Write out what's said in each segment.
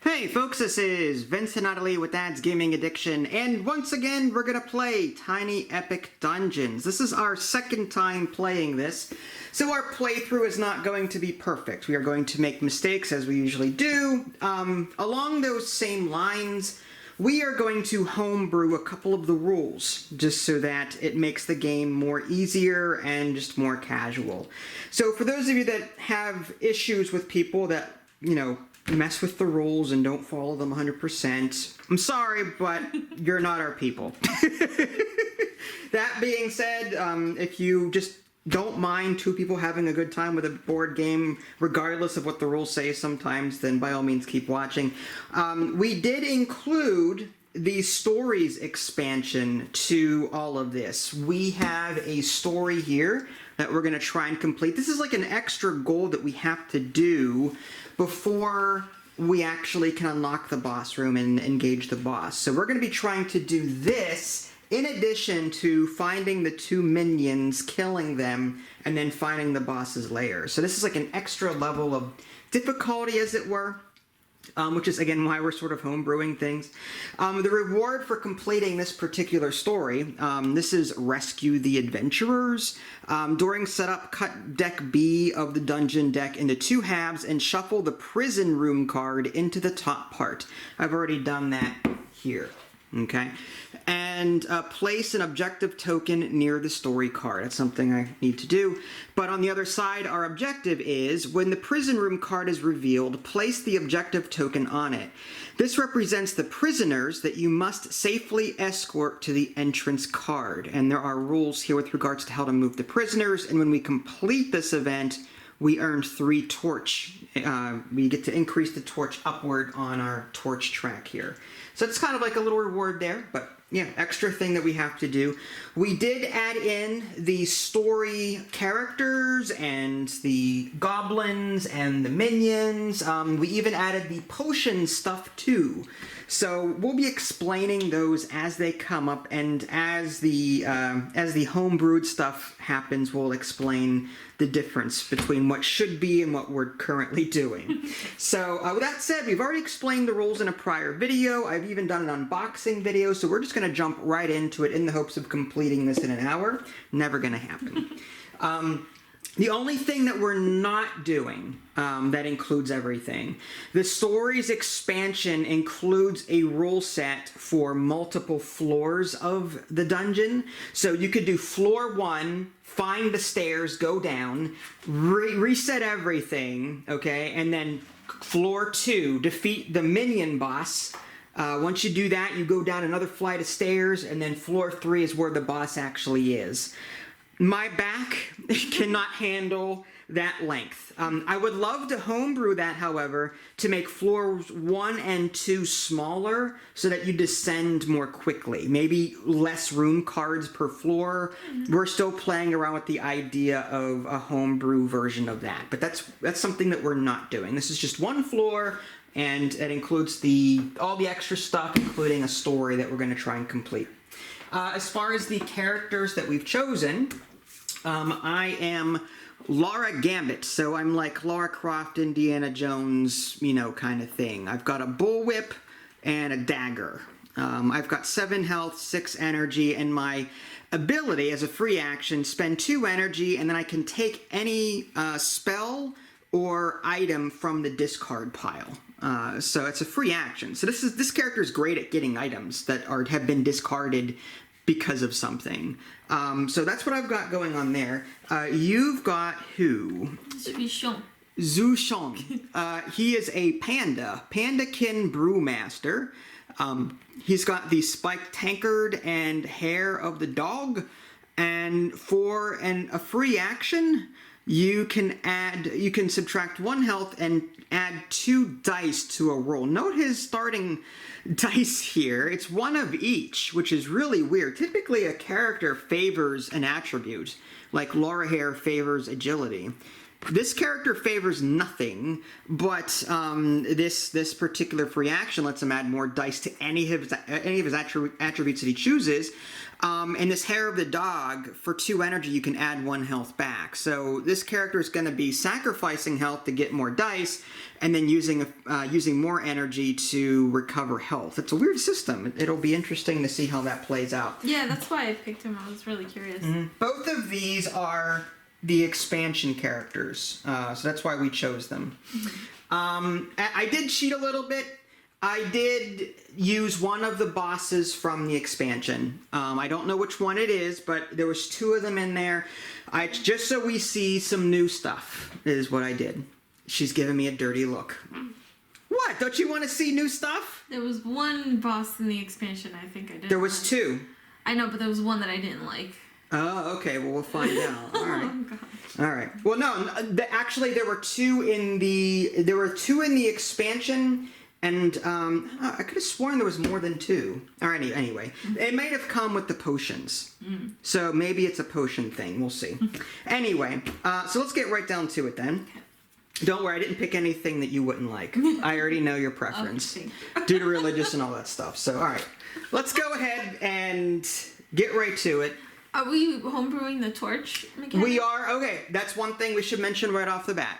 Hey folks, this is Vincent Natalie with Dad's Gaming Addiction, and once again we're gonna play Tiny Epic Dungeons. This is our second time playing this, so our playthrough is not going to be perfect. We are going to make mistakes as we usually do. Along those same lines, we are going to homebrew a couple of the rules, just so that it makes the game more easier and just more casual. So for those of you that have issues with people that, you know, mess with the rules and don't follow them 100%. I'm sorry, but you're not our people. That being said, if you just don't mind two people having a good time with a board game, regardless of what the rules say sometimes, then by all means keep watching. We did include the stories expansion to all of this. We have a story here that we're going to try and complete. This is like an extra goal that we have to do before we actually can unlock the boss room and engage the boss. So we're going to be trying to do this in addition to finding the two minions, killing them, and then finding the boss's lair. So this is like an extra level of difficulty, as it were. Which is, again, why we're sort of homebrewing things. The reward for completing this particular story, this is Rescue the Adventurers. During setup, cut deck B of the dungeon deck into two halves and shuffle the prison room card into the top part. I've already done that here. Okay, and place an objective token near the story card. That's something I need to do. But on the other side, our objective is, when the prison room card is revealed, place the objective token on it. This represents the prisoners that you must safely escort to the entrance card. And there are rules here with regards to how to move the prisoners. And when we complete this event, we earn 3 torch. We get to increase the torch upward on our torch track here. So it's kind of like a little reward there, but yeah, extra thing that we have to do. We did add in the story characters and the goblins and the minions. We even added the potion stuff too. So we'll be explaining those as they come up, and as the homebrewed stuff happens, we'll explain the difference between what should be and what we're currently doing. So with that said, we've already explained the rules in a prior video. I've even done an unboxing video, so we're just going to jump right into it in the hopes of completing this in an hour. Never going to happen. The only thing that we're not doing that includes everything, the stories expansion includes a rule set for multiple floors of the dungeon. So you could do floor 1, find the stairs, go down, reset everything, okay, and then floor 2, defeat the minion boss. Once you do that, you go down another flight of stairs, and then floor 3 is where the boss actually is. My back cannot handle that length. I would love to homebrew that, however, to make floors 1 and 2 smaller so that you descend more quickly. Maybe less room cards per floor. We're still playing around with the idea of a homebrew version of that, but that's something that we're not doing. This is just 1 floor, and it includes all the extra stuff, including a story that we're going to try and complete. As far as the characters that we've chosen, I am Laura Gambit, so I'm like Lara Croft, Indiana Jones, you know, kind of thing. I've got a bullwhip and a dagger. I've got 7 health, 6 energy, and my ability as a free action, spend 2 energy, and then I can take any spell or item from the discard pile. So it's a free action. So this character is great at getting items that have been discarded because of something. So that's what I've got going on there. You've got who? Zhu Shong. He is a Pandakin Brewmaster. He's got the spiked tankard and hair of the dog. And for a free action, you can subtract 1 health and add 2 dice to a roll. Note his starting dice here. It's 1 of each, which is really weird. Typically a character favors an attribute, like Laura Hare favors agility. This character favors nothing, but this particular free action lets him add more dice to any of his attributes that he chooses. And this hair of the dog, for 2 energy, you can add 1 health back. So this character is going to be sacrificing health to get more dice, and then using more energy to recover health. It's a weird system. It'll be interesting to see how that plays out. Yeah, that's why I picked him. I was really curious. Both of these are the expansion characters, so that's why we chose them. I did cheat a little bit. I did use one of the bosses from the expansion. I don't know which one it is, but there was 2 of them in there. Just so we see some new stuff is what I did. She's giving me a dirty look. What? Don't you want to see new stuff? There was one boss in the expansion I think I didn't There was like. 2. I know, but there was one that I didn't like. Oh, okay. Well, we'll find out. All right. Oh, God. All right. Well, no. Actually, there were 2 in the expansion, and I could have sworn there was more than 2. All right. Anyway, it might have come with the potions, so maybe it's a potion thing. We'll see. Anyway, so let's get right down to it then. Don't worry, I didn't pick anything that you wouldn't like. I already know your preference due to religious and all that stuff. So, all right, let's go ahead and get right to it. Are we homebrewing the torch mechanic? We are. Okay, that's one thing we should mention right off the bat.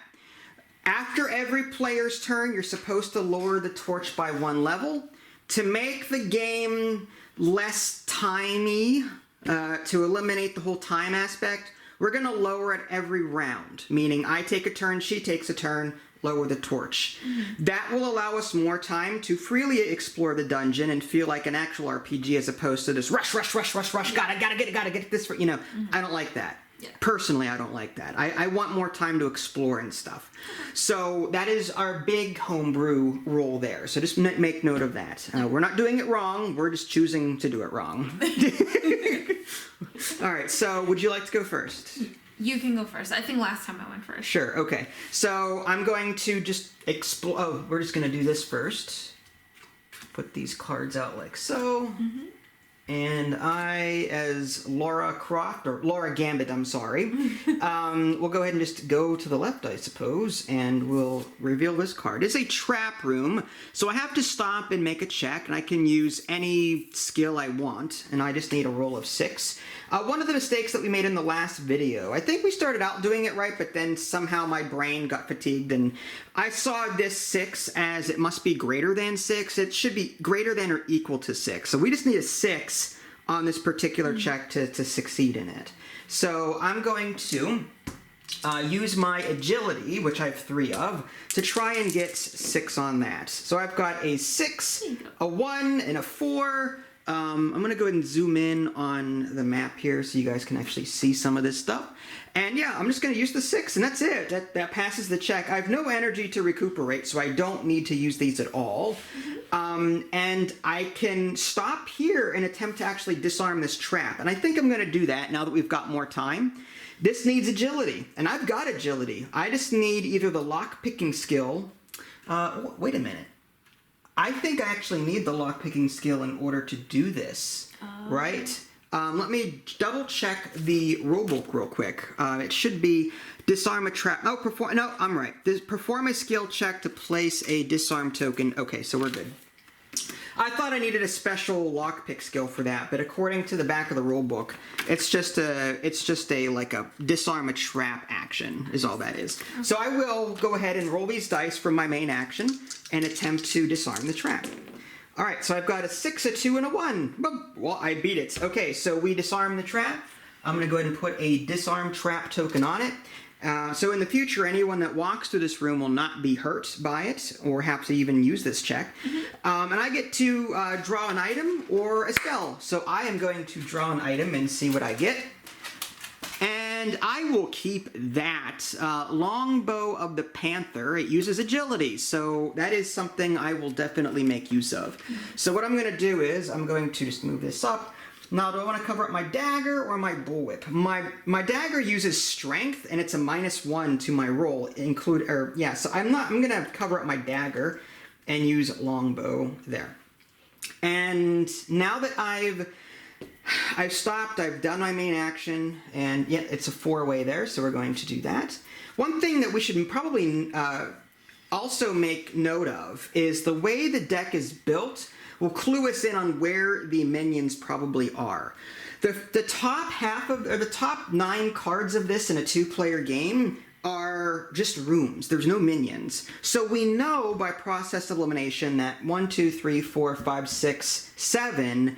After every player's turn, you're supposed to lower the torch by 1 level to make the game less timey, to eliminate the whole time aspect. We're going to lower it every round, meaning I take a turn, she takes a turn, lower the torch. That will allow us more time to freely explore the dungeon and feel like an actual RPG as opposed to this rush, gotta get this, I don't like that. Yeah. Personally, I don't like that. I want more time to explore and stuff. So that is our big homebrew rule there. So just make note of that. We're not doing it wrong. We're just choosing to do it wrong. All right. So would you like to go first? You can go first. I think last time I went first. Sure. Okay. So I'm going to just explore. Oh, we're just going to do this first. Put these cards out like so. And I, as Laura Croft, or Laura Gambit, I'm sorry, we'll go ahead and just go to the left, I suppose, and we'll reveal this card. It's a trap room, so I have to stop and make a check, and I can use any skill I want, and I just need a roll of 6. One of the mistakes that we made in the last video, I think we started out doing it right, but then somehow my brain got fatigued, and I saw this 6 as it must be greater than 6. It should be greater than or equal to 6. So we just need a 6 on this particular check to succeed in it. So I'm going to use my agility, which I have 3 of, to try and get 6 on that. So I've got a 6, a 1, and a 4. I'm going to go ahead and zoom in on the map here so you guys can actually see some of this stuff. And yeah, I'm just going to use the 6, and that's it. That passes the check. I have no energy to recuperate, so I don't need to use these at all. And I can stop here and attempt to actually disarm this trap. And I think I'm going to do that now that we've got more time. This needs agility, and I've got agility. I just need either the lock-picking skill. Wait a minute. I think I actually need the lock-picking skill in order to do this, right? Let me double-check the rulebook real quick. It should be disarm a trap. Oh, no, I'm right. Perform a skill check to place a disarm token. Okay, so we're good. I thought I needed a special lockpick skill for that, but according to the back of the rulebook, it's just a like a disarm a trap action is all that is. So I will go ahead and roll these dice from my main action and attempt to disarm the trap. All right, so I've got a 6, a 2, and a 1. Well, I beat it. Okay, so we disarm the trap. I'm going to go ahead and put a disarm trap token on it. So in the future, anyone that walks through this room will not be hurt by it or have to even use this check. And I get to draw an item or a spell. So I am going to draw an item and see what I get. And I will keep that. Longbow of the Panther. It uses agility, so that is something I will definitely make use of. So what I'm going to do is I'm going to just move this up. Now, do I want to cover up my dagger or my bullwhip? My dagger uses strength, and it's a -1 to my roll. So I'm going to cover up my dagger and use longbow there. And now that I've stopped, I've done my main action, and yeah, it's a 4-way there, so we're going to do that. One thing that we should probably also make note of is the way the deck is built. will clue us in on where the minions probably are. The top half of, or the top 9 cards of this in a 2-player game are just rooms. There's no minions. So we know by process of elimination that 1, 2, 3, 4, 5, 6, 7,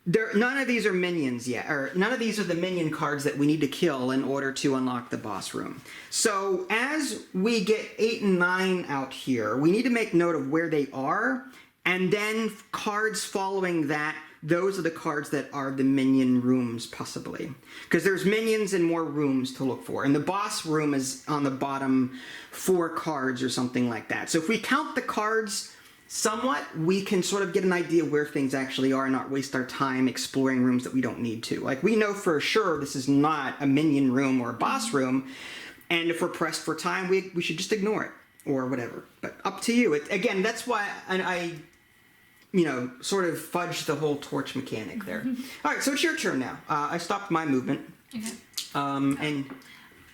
none of these are minions yet, or none of these are the minion cards that we need to kill in order to unlock the boss room. So as we get 8 and 9 out here, we need to make note of where they are, and then cards following that, those are the cards that are the minion rooms, possibly. Because there's minions and more rooms to look for. And the boss room is on the bottom 4 cards or something like that. So if we count the cards somewhat, we can sort of get an idea where things actually are and not waste our time exploring rooms that we don't need to. Like, we know for sure this is not a minion room or a boss room, and if we're pressed for time, we should just ignore it, or whatever. But up to you. Again, that's why I sort of fudged the whole torch mechanic there. All right, so it's your turn now. I stopped my movement. Okay. And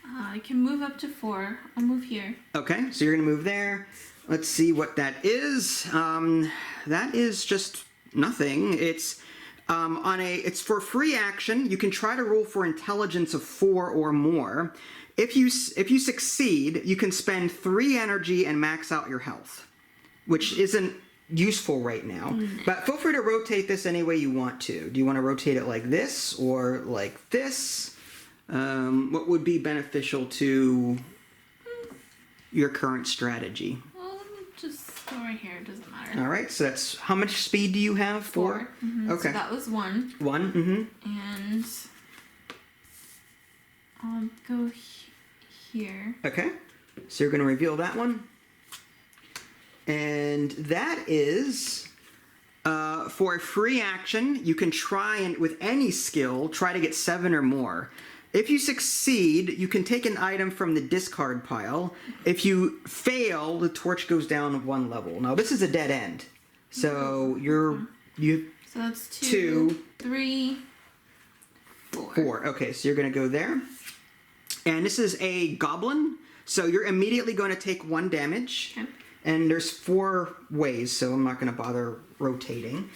I can move up to 4. I'll move here. okay, so you're gonna move there. Let's see what that is. That is just nothing. It's it's for free action. You can try to roll for intelligence of 4 or more. If you succeed, you can spend 3 energy and max out your health, which isn't useful right now. But feel free to rotate this any way you want to. Do you want to rotate it like this or like this? What would be beneficial to your current strategy? Well, let me just go right here. It doesn't matter. All right, so that's, how much speed do you have? 4? Mm-hmm. Okay. So that was 1. 1, mm-hmm. And I'll go here. Okay, so you're going to reveal that one. And that is, for a free action, you can try and, with any skill, try to get 7 or more. If you succeed, you can take an item from the discard pile. If you fail, the torch goes down 1 level. Now, this is a dead end. So So that's 2, 3, 4. 4. Okay, so you're going to go there. And this is a goblin. So you're immediately going to take 1 damage. Okay. And there's 4 ways, so I'm not going to bother rotating.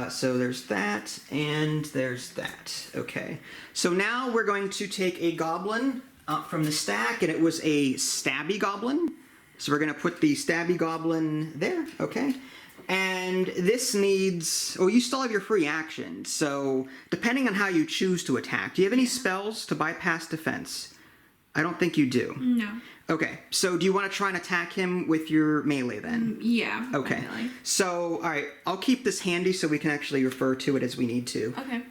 So there's that, and there's that. Okay. So now we're going to take a goblin from the stack, and it was a stabby goblin. So we're going to put the stabby goblin there. Okay. And this needs... Oh, you still have your free action. So depending on how you choose to attack, do you have any spells to bypass defense? I don't think you do. No. Okay, so do you want to try and attack him with your melee then? Yeah. Okay. Melee. So, all right, I'll keep this handy so we can actually refer to it as we need to. Okay.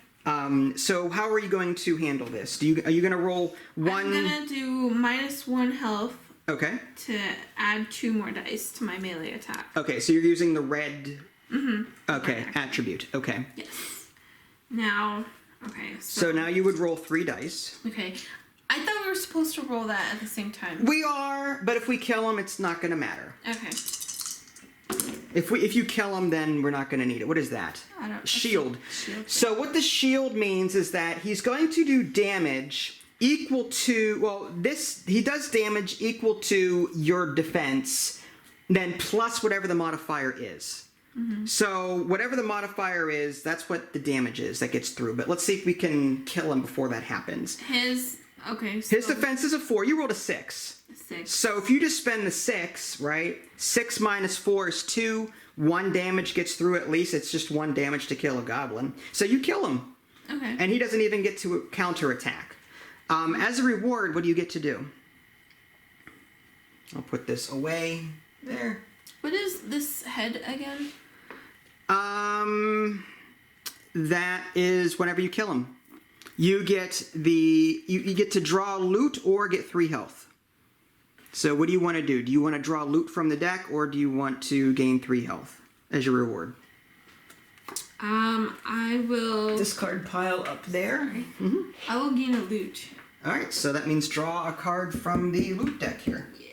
So how are you going to handle this? Are you going to roll 1? I'm gonna do -1 health. Okay. To add 2 more dice to my melee attack. Okay, so you're using the red. Mm-hmm. Okay, attribute. Okay. Yes. Now, okay. So now you would roll 3 dice. Okay. I thought we were supposed to roll that at the same time. We are, but if we kill him, it's not going to matter. Okay. If you kill him, then we're not going to need it. What is that? I don't. Shield. Shield. So what the shield means is that he's going to do damage equal to, well, he does damage equal to your defense, then plus whatever the modifier is. Mm-hmm. So whatever the modifier is, that's what the damage is that gets through. But let's see if we can kill him before that happens. Okay. His defense is a 4. You rolled a 6. 6. So if you just spend the 6, right? 6 minus 4 is 2. 1 damage gets through at least. It's just 1 damage to kill a goblin. So you kill him. Okay. And he doesn't even get to counterattack. As a reward, what do you get to do? I'll put this away. There. What is this head again? That is whenever you kill him. You get you get to draw loot or get 3 health. So what do you want to do? Do you want to draw loot from the deck or do you want to gain 3 health as your reward? I will Discard pile up there. Mm-hmm. I will gain a loot. All right, so that means draw a card from the loot deck here. Yeah.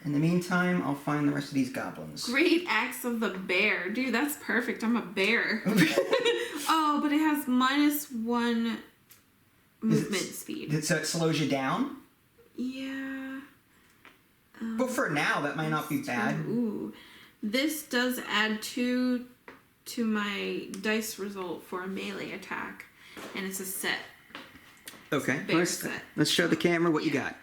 In the meantime, I'll find the rest of these goblins. Great Axe of the Bear. Dude, that's perfect. I'm a bear. Oh, but it has -1 movement speed. So it slows you down? Yeah. But for now, that might not be bad. Ooh. This does add 2 to my dice result for a melee attack, and it's a set. Okay, Bear set. let's show the camera what you got.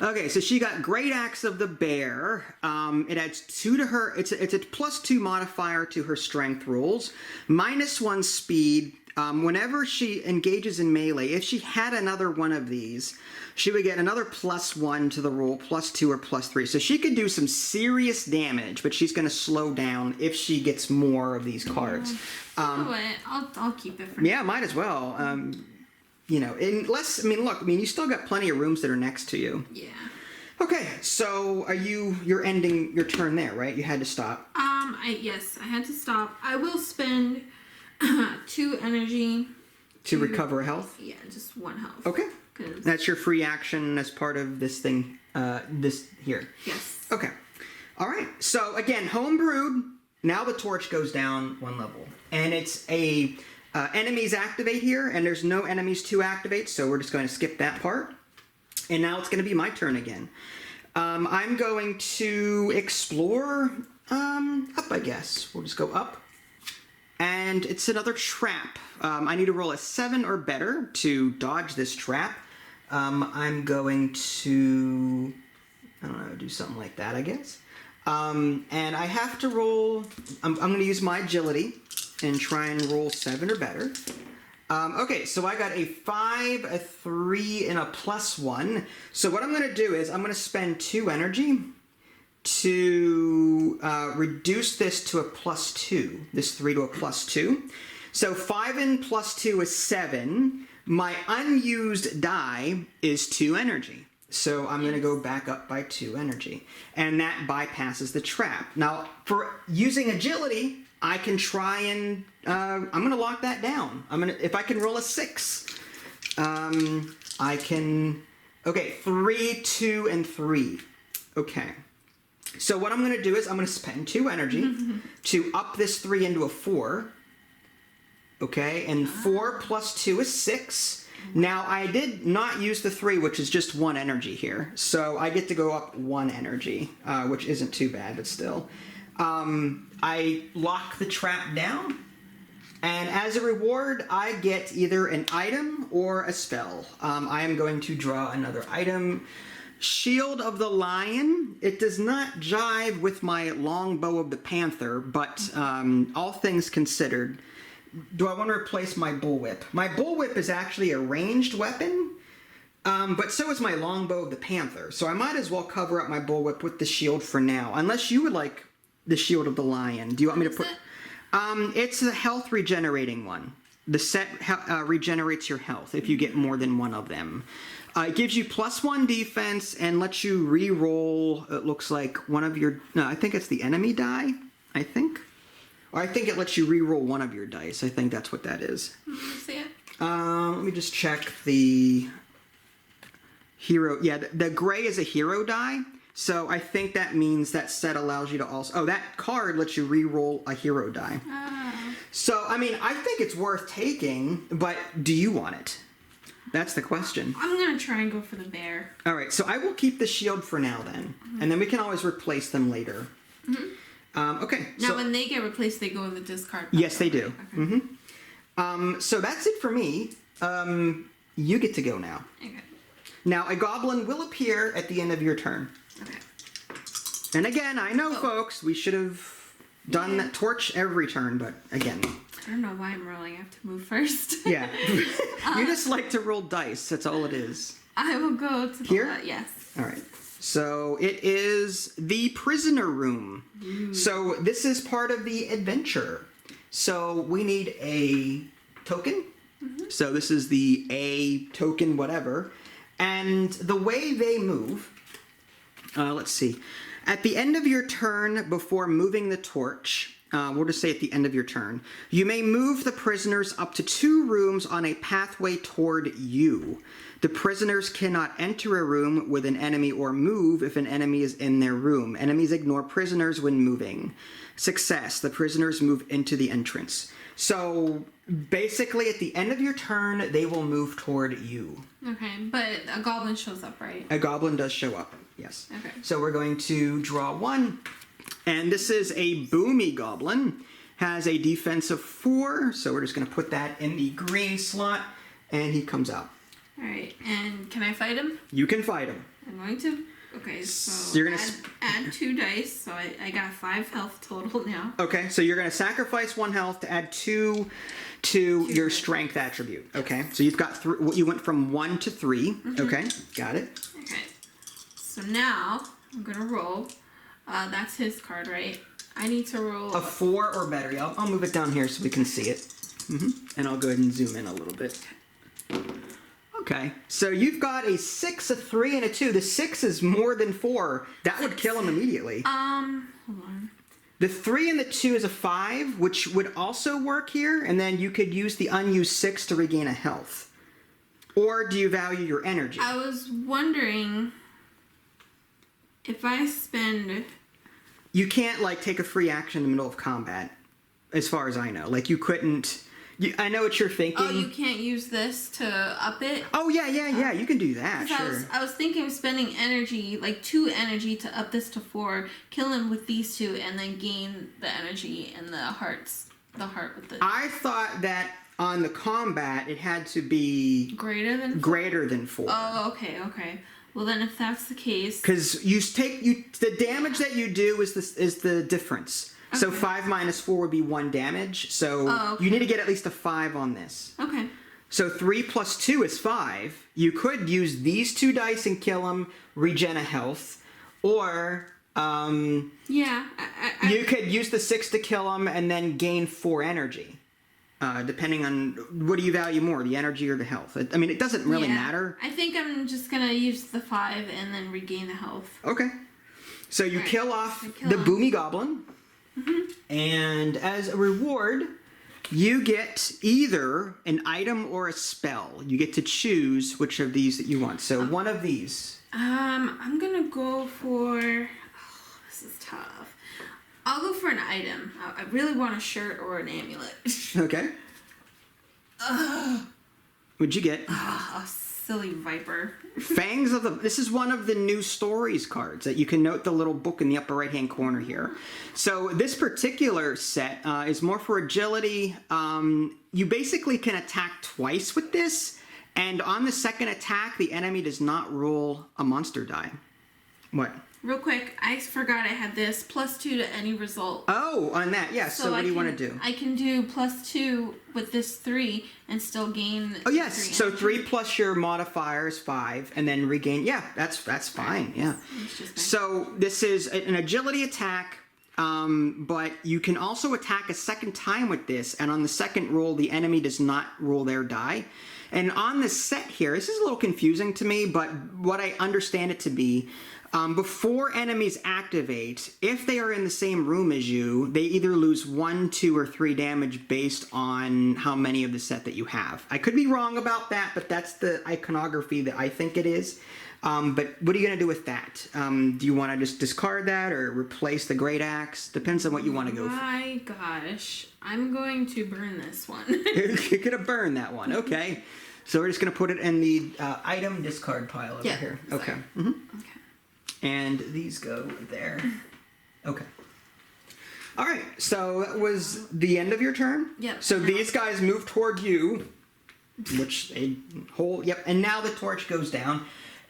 Okay, so she got Great Axe of the Bear. It adds 2 to her. It's a +2 modifier to her strength rolls, -1 speed. Whenever she engages in melee, if she had another one of these, she would get another +1 to the roll, +2 or +3. So she could do some serious damage, but she's going to slow down if she gets more of these cards. You know what? I'll keep it for Yeah, might as well. You know, unless, I mean, look, I mean, you still got plenty of rooms that are next to you. Yeah. Okay, so you're ending your turn there, right? You had to stop. Yes, I had to stop. I will spend 2 energy To recover health? Yeah, just 1 health. Okay. 'Cause- That's your free action as part of this thing, this here. Yes. Okay. All right. So again, homebrewed. Now the torch goes down 1 level. And it's a enemies activate here, and there's no enemies to activate, so we're just going to skip that part. And now it's going to be my turn again. I'm going to explore up, I guess. We'll just go up. And it's another trap. I need to roll a 7 or better to dodge this trap. I'm going to, I don't know, do something like that, I guess. And I have to roll, I'm going to use my agility and try and roll 7 or better. Okay, so I got a 5, a 3, and a +1. So what I'm going to do is I'm going to spend 2 energy to reduce this to a +2. This 3 to a +2. So 5 and +2 is 7. My unused die is 2 energy. So I'm going to go back up by 2 energy. And that bypasses the trap. Now, for using agility, I can try and I'm going to lock that down. If I can roll a 6, I can. Okay, 3, 2, and 3. Okay. So what I'm going to do is I'm going to spend 2 energy to up this 3 into a 4. Okay, and 4 + 2 is 6. Now, I did not use the 3, which is just 1 energy here. So I get to go up 1 energy, which isn't too bad, but still. I lock the trap down, and as a reward, I get either an item or a spell. I am going to draw another item. Shield of the Lion. It does not jive with my longbow of the Panther, but all things considered, do I want to replace my bullwhip? My bullwhip is actually a ranged weapon, but so is my longbow of the Panther. So I might as well cover up my bullwhip with the shield for now, unless you would like the Shield of the Lion. Do you want me to put? It's a health regenerating one. The set regenerates your health if you get more than 1 of them. It gives you +1 defense and lets you re-roll. It looks like one of your. No, I think it's the enemy die. I think. Or I think it lets you re-roll 1 of your dice. I think that's what that is. See it? Let me just check the hero. Yeah, the gray is a hero die. So I think that means that set allows you to also. Oh, that card lets you re-roll a hero die. So I mean, I think it's worth taking, but do you want it? That's the question. I'm gonna try and go for the bear. All right, so I will keep the shield for now then, and then we can always replace them later. Okay. Now, when they get replaced, they go in the discard pile. Yes, they do. Okay. So that's it for me. You get to go now. Okay. Now, a goblin will appear at the end of your turn. Okay. And again, I know, folks, we should have done that torch every turn, but again. I don't know why I'm rolling. I have to move first. Yeah. You just like to roll dice. That's all it is. I will go to the Here? yes. All right. So it is the prisoner room. So this is part of the adventure. So we need a token. So this is the A token, whatever. And the way they move, let's see. At the end of your turn, before moving the torch, we'll just say at the end of your turn, you may move the prisoners up to 2 rooms on a pathway toward you. The prisoners cannot enter a room with an enemy or move if an enemy is in their room. Enemies ignore prisoners when moving. Success. The prisoners move into the entrance. So basically at the end of your turn, they will move toward you. Okay, but a goblin shows up, right? A goblin does show up, yes. Okay. So we're going to draw 1. And this is a boomy goblin. has a defense of 4, so we're just going to put that in the green slot, and he comes out. All right, and can I fight him? You can fight him. I'm going to. Okay, so you're gonna add 2 dice, so I got 5 health total now. Okay, so you're going to sacrifice 1 health to add 2 to your strength attribute. Okay, so you've got 3. You went from 1 to 3. Okay, got it. Okay, so now I'm gonna roll. That's his card, right? I need to roll A 4 or better. Yeah, I'll move it down here so we can see it. And I'll go ahead and zoom in a little bit. Okay, so you've got a 6, a 3, and a 2. The 6 is more than 4. That would kill him immediately. Hold on. The 3 and the 2 is a 5, which would also work here, and then you could use the unused 6 to regain a health. Or do you value your energy? I was wondering if I spend... You can't, like, take a free action in the middle of combat, as far as I know. Like, you couldn't... I know what you're thinking. Oh, you can't use this to up it? Oh, yeah, you can do that, sure. I was thinking of spending energy, like 2 energy to up this to 4, kill him with these 2, and then gain the energy and the hearts. The heart with the... I thought that on the combat, it had to be... Greater than 4? Greater than 4. Oh, okay. Well, then if that's the case... Because the damage that you do is the difference. Okay. So 5 minus 4 would be 1 damage. So you need to get at least a 5 on this. Okay. So 3 plus 2 is 5. You could use these 2 dice and kill him, regen a health. Or... yeah. You could use the 6 to kill him and then gain 4 energy. Depending on what do you value more, the energy or the health. I mean, it doesn't really matter. I think I'm just going to use the 5 and then regain the health. Okay. So you kill off the boomy goblin. And as a reward, you get either an item or a spell. You get to choose which of these that you want. So one of these. I'm gonna go for... Oh, this is tough. I'll go for an item. I really want a shirt or an amulet. Okay. What'd you get? A silly viper. Fangs of the... This is one of the new stories cards that you can note the little book in the upper right-hand corner here. So this particular set is more for agility. You basically can attack twice with this, and on the second attack, the enemy does not roll a monster die. What? Real quick, I forgot I had this. +2 to any result. Oh, on that, yeah. So what do you want to do? I can do +2 with this 3 and still gain... Oh, yes. So 3 plus your modifier is 5, and then regain... Yeah, that's fine, yeah. So this is an agility attack, but you can also attack a second time with this, and on the second roll, the enemy does not roll their die. And on the set here, this is a little confusing to me, but what I understand it to be... before enemies activate, if they are in the same room as you, they either lose 1, 2, or 3 damage based on how many of the set that you have. I could be wrong about that, but that's the iconography that I think it is. But what are you going to do with that? Do you want to just discard that or replace the Great Axe? Depends on what you want to go for. My gosh. I'm going to burn this one. You're going to burn that one. Okay. So we're just going to put it in the item discard pile over here. Okay. Okay. And these go there. Okay. All right. So that was the end of your turn? Yep. So these guys move toward you, which they hold. Yep. And now the torch goes down.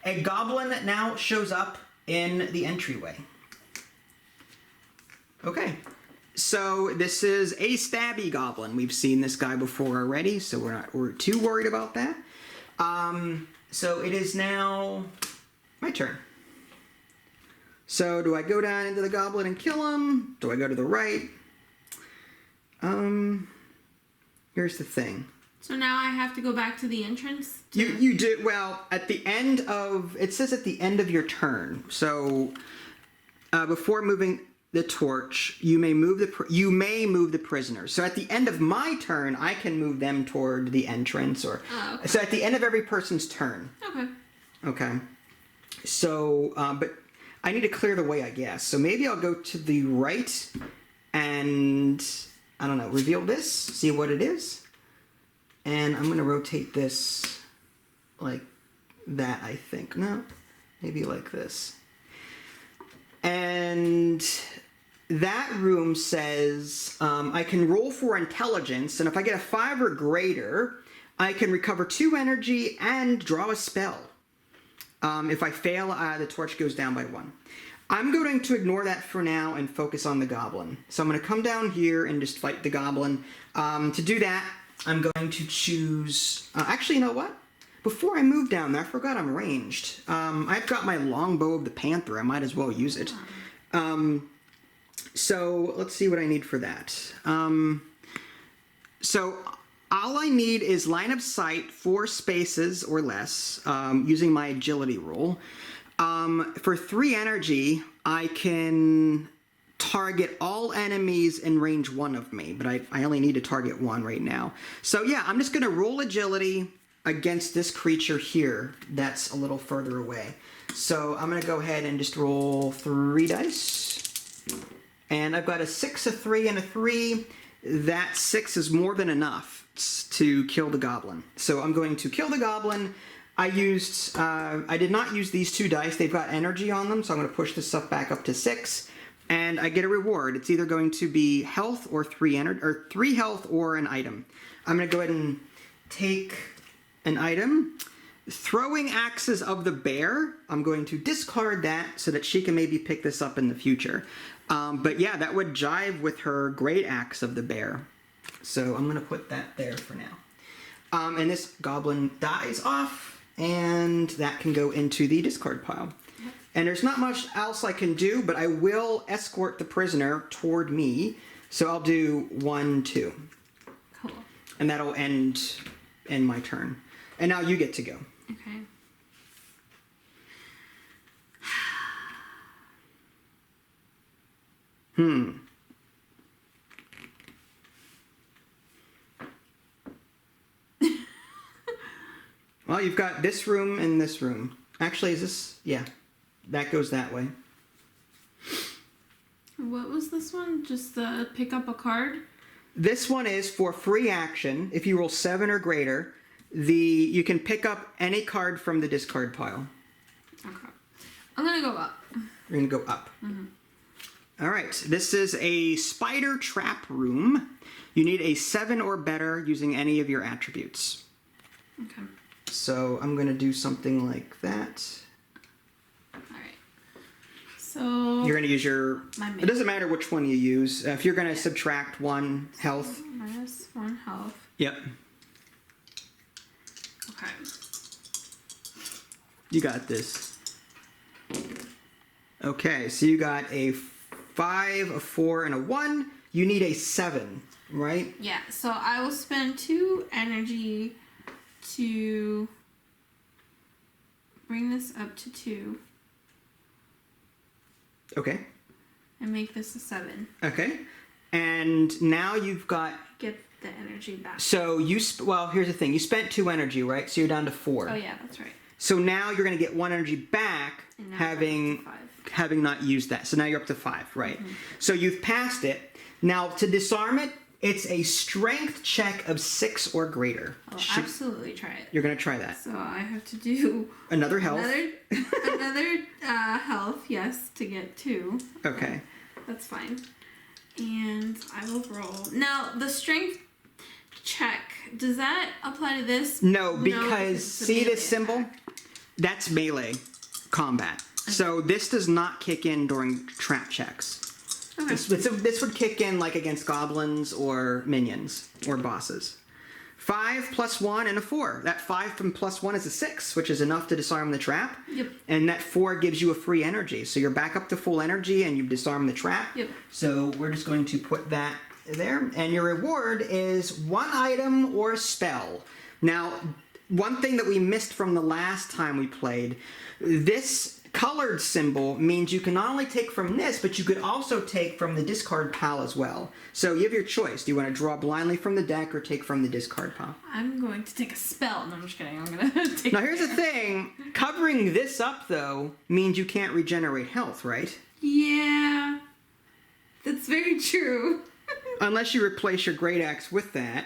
A goblin now shows up in the entryway. Okay. So this is a stabby goblin. We've seen this guy before already, so we're too worried about that. So it is now my turn. So do I go down into the goblin and kill him? Do I go to the right? Here's the thing. So now I have to go back to the entrance? You do, well, at the end of, it says at the end of your turn. So before moving the torch, you may move the prisoners. So at the end of my turn, I can move them toward the entrance. Or okay. So at the end of every person's turn. Okay. Okay. So, but I need to clear the way, I guess. So maybe I'll go to the right and, I don't know, reveal this, see what it is. And I'm going to rotate this like that, I think. No, maybe like this. And that room says I can roll for intelligence, and if I get a 5 or greater, I can recover 2 energy and draw a spell. If I fail, the torch goes down by 1. I'm going to ignore that for now and focus on the goblin. So I'm going to come down here and just fight the goblin. To do that, I'm going to choose... actually, you know what? Before I move down there, I forgot I'm ranged. I've got my longbow of the panther. I might as well use it. So let's see what I need for that. So all I need is line of sight, 4 spaces or less, using my agility roll. For 3 energy, I can target all enemies in range 1 of me, but I only need to target 1 right now. So yeah, I'm just going to roll agility against this creature here that's a little further away. So I'm going to go ahead and just roll 3 dice. And I've got a 6, a 3, and a 3. That 6 is more than enough to kill the goblin. So I'm going to kill the goblin. I did not use these 2 dice. They've got energy on them, so I'm going to push this stuff back up to 6. And I get a reward. It's either going to be health or 3 health or an item. I'm going to go ahead and take an item. Throwing Axes of the Bear. I'm going to discard that so that she can maybe pick this up in the future. But yeah, that would jive with her Great Axe of the Bear. So I'm going to put that there for now. And this goblin dies off. And that can go into the discard pile. Yep. And there's not much else I can do, but I will escort the prisoner toward me. So I'll do 1, 2. Cool. And that'll end my turn. And now you get to go. Okay. Well, you've got this room and this room. Actually, is this... Yeah. That goes that way. What was this one? Just pick up a card? This one is for free action. If you roll 7 or greater, you can pick up any card from the discard pile. Okay. I'm going to go up. You're going to go up. Mm-hmm. All right. This is a spider trap room. You need a 7 or better using any of your attributes. Okay. So I'm going to do something like that. All right. So you're going to use your... It doesn't matter which one you use. If you're going to subtract 1 health. Minus 1 health. Yep. Okay. You got this. Okay, so you got a 5, a 4, and a 1. You need a 7, right? Yeah, so I will spend 2 energy to bring this up to 2. Okay. And make this a 7. Okay. And now you've got... Get the energy back. So well, here's the thing. You spent 2 energy, right? So you're down to 4. Oh yeah, that's right. So now you're going to get 1 energy back, having not used that. So now you're up to 5, right? Mm-hmm. So you've passed it. Now to disarm it, it's a strength check of 6 or greater. I'll absolutely try it. You're going to try that. So I have to do... Another health. Another health, yes, to get 2. Okay. That's fine. And I will roll. Now, the strength check, does that apply to this? No, because see this symbol? Attack. That's melee combat. Okay. So this does not kick in during trap checks. Okay. This would kick in like against goblins or minions or bosses. 5 plus 1 and a 4. That 5 from plus 1 is a 6, which is enough to disarm the trap. Yep. And that 4 gives you a free energy. So you're back up to full energy and you've disarmed the trap. Yep. So we're just going to put that there. And your reward is 1 item or spell. Now, one thing that we missed from the last time we played, this colored symbol means you can not only take from this, but you could also take from the discard pile as well. So you have your choice. Do you want to draw blindly from the deck or take from the discard pile? I'm going to take a spell. No, I'm just kidding. I'm going to take... Now here's the thing. Covering this up, though, means you can't regenerate health, right? Yeah. That's very true. Unless you replace your Great Axe with that.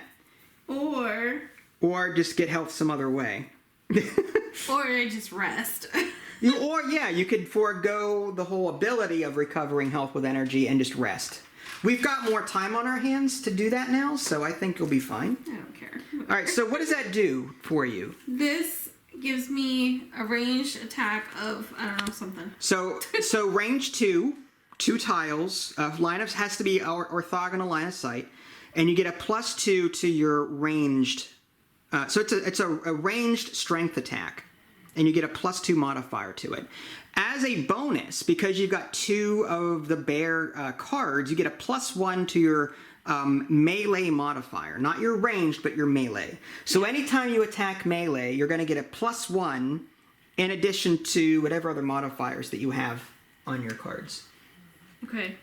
Or just get health some other way. Or I just rest. You could forego the whole ability of recovering health with energy and just rest. We've got more time on our hands to do that now, so I think you'll be fine. I don't care. All right, so what does that do for you? This gives me a ranged attack of, I don't know, something. So range 2 tiles, line of has to be orthogonal line of sight, and you get a +2 to your ranged. So it's a ranged strength attack, and you get a +2 modifier to it. As a bonus, because you've got 2 of the bear cards, you get a +1 to your melee modifier. Not your ranged, but your melee. So anytime you attack melee, you're going to get a +1 in addition to whatever other modifiers that you have on your cards. Okay.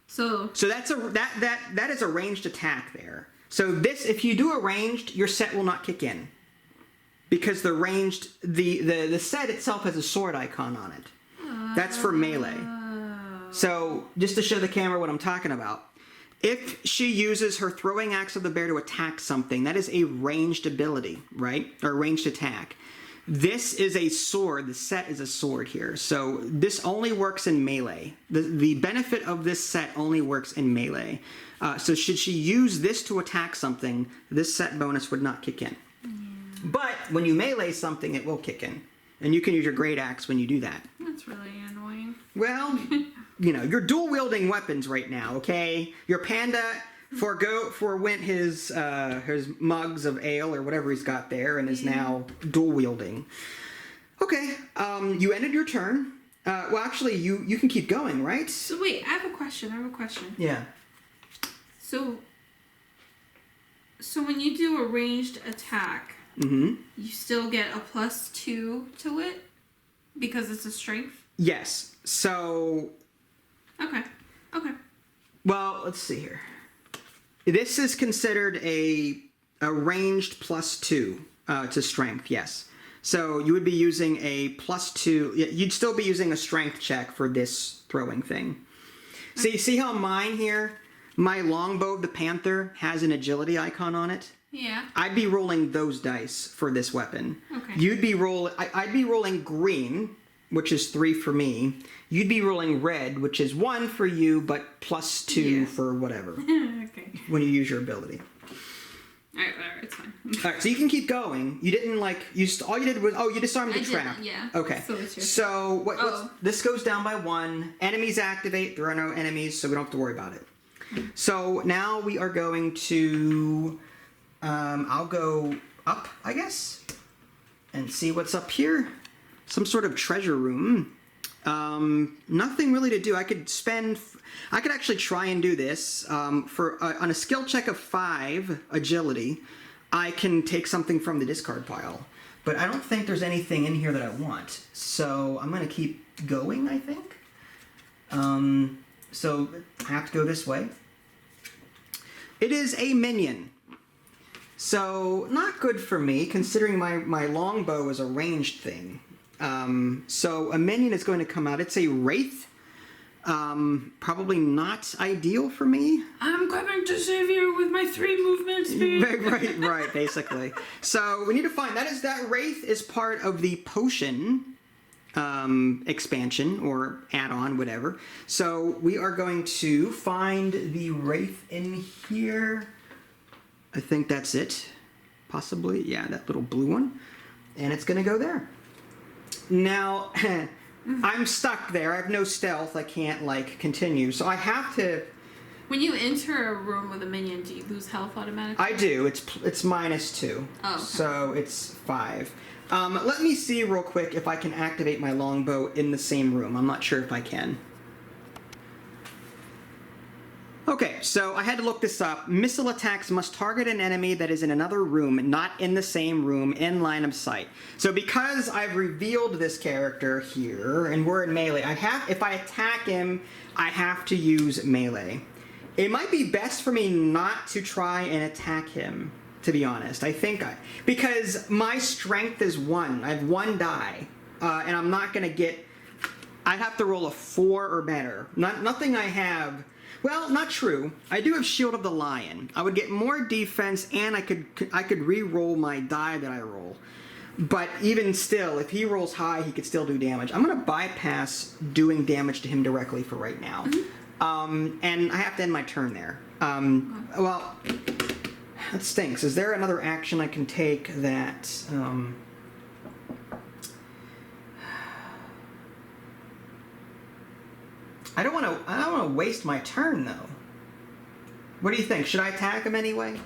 So that's that is a ranged attack there. So this, if you do a ranged, your set will not kick in. Because the ranged, the set itself has a sword icon on it. That's for melee. So, just to show the camera what I'm talking about. If she uses her throwing axe of the bear to attack something, that is a ranged ability, right? Or ranged attack. This is a sword. The set is a sword here. So, this only works in melee. The benefit of this set only works in melee. So, should she use this to attack something, this set bonus would not kick in. But when you melee something, it will kick in. And you can use your great axe when you do that. That's really annoying. Well, you're dual-wielding weapons right now, okay? Your panda forwent his mugs of ale or whatever he's got there and is now dual-wielding. Okay, you ended your turn. Well, actually, you can keep going, right? So wait, I have a question. Yeah. So when you do a ranged attack, you still get a +2 to it because it's a strength? Yes. So... Okay. Well, let's see here. This is considered a ranged +2 to strength, yes. So you would be using a +2... You'd still be using a strength check for this throwing thing. So you see how mine here, my longbow of the panther, has an agility icon on it? Yeah. I'd be rolling those dice for this weapon. Okay. I'd be rolling green, which is 3 for me. You'd be rolling red, which is 1 for you, but +2 for whatever. Okay. When you use your ability. Alright, it's fine. Alright, so you can keep going. You didn't all you did was, you disarmed the trap. Yeah. Okay. So it's your this goes down by 1. Enemies activate. There are no enemies, so we don't have to worry about it. So now we are going to... I'll go up, I guess, and see what's up here. Some sort of treasure room. Nothing really to do. I could actually try and do this. On a skill check of 5 agility, I can take something from the discard pile. But I don't think there's anything in here that I want. So I'm going to keep going, I think. So I have to go this way. It is a minion. So, not good for me, considering my longbow is a ranged thing. So, a minion is going to come out. It's a wraith. Probably not ideal for me. I'm coming to save you with my 3 movement speed. Right, basically. So, we need to find... That wraith is part of the potion expansion, or add-on, whatever. So, we are going to find the wraith in here... I think that's it. Possibly. Yeah, that little blue one. And it's going to go there. Now, I'm stuck there. I have no stealth. I can't, continue. So I have to... When you enter a room with a minion, do you lose health automatically? I do. It's -2. Oh, okay. So it's 5. Let me see real quick if I can activate my longbow in the same room. I'm not sure if I can. Okay, so I had to look this up. Missile attacks must target an enemy that is in another room, not in the same room, in line of sight. So because I've revealed this character here, and we're in melee, if I attack him, I have to use melee. It might be best for me not to try and attack him, to be honest. Because my strength is 1. I have 1 die, and I'm not going to get... I'd have to roll a 4 or better. Nothing I have... Well, not true. I do have Shield of the Lion. I would get more defense, and I could re-roll my die that I roll. But even still, if he rolls high, he could still do damage. I'm going to bypass doing damage to him directly for right now. And I have to end my turn there. Well, that stinks. Is there another action I can take that... I don't want to waste my turn, though. What do you think? Should I attack him anyway?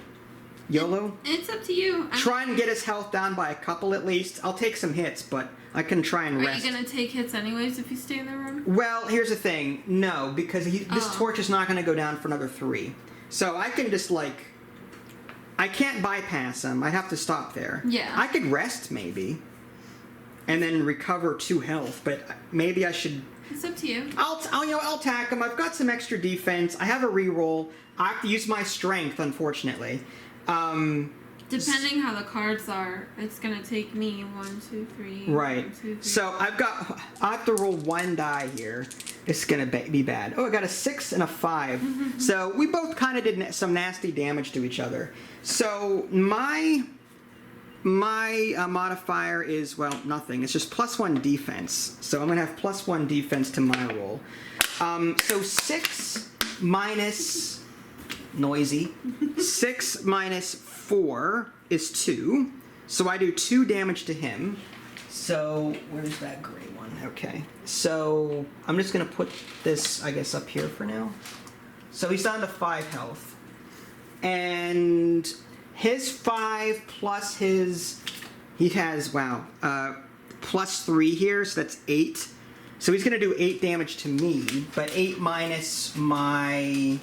YOLO? It's up to you. Try and get his health down by a couple at least. I'll take some hits, but I can try and rest. Are you going to take hits anyways if you stay in the room? Well, here's the thing. No, because this torch is not going to go down for another 3. So I can just, like... I can't bypass him. I have to stop there. Yeah. I could rest, maybe. And then recover 2 health, but maybe I should... It's up to you. I'll attack him. I've got some extra defense. I have a reroll. I have to use my strength, unfortunately. Depending how the cards are, it's gonna take me 1, 2, 3. Right. 1, 2, 3. So I have to roll 1 die here. It's gonna be bad. Oh, I got a 6 and a 5. So we both kind of did some nasty damage to each other. So my modifier is, well, nothing. It's just +1 defense. So I'm going to have +1 defense to my roll. So 6 minus... Noisy. 6 minus 4 is 2. So I do 2 damage to him. So where's that gray one? Okay. So I'm just going to put this, I guess, up here for now. So he's down to 5 health. And... his 5 plus his... He has, wow, +3 here, so that's 8. So he's going to do 8 damage to me, but 8 minus my...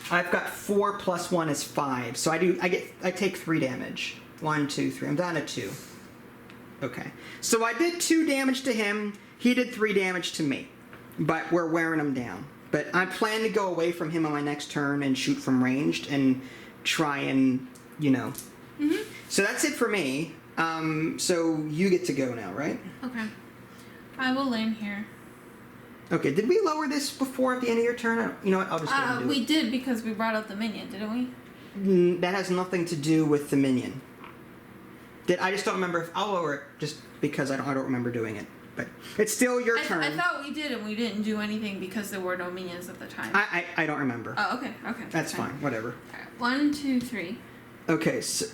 I've got 4 plus 1 is 5. So I take 3 damage. 1, 2, 3. I'm down to 2. Okay. So I did 2 damage to him. He did 3 damage to me. But we're wearing him down. But I plan to go away from him on my next turn and shoot from ranged and... try and, you know. So that's it for me. So you get to go now, right? Okay. I will land here. Okay, did we lower this before at the end of your turn? You know what, I'll just go ahead and do we did because we brought out the minion, didn't we? That has nothing to do with the minion. I just don't remember if I'll lower it just because I don't remember doing it. But it's still your turn. I thought we did, and we didn't do anything because there were no minions at the time. I don't remember. Oh, okay. That's fine. Whatever. All right. 1, 2, 3. Okay, so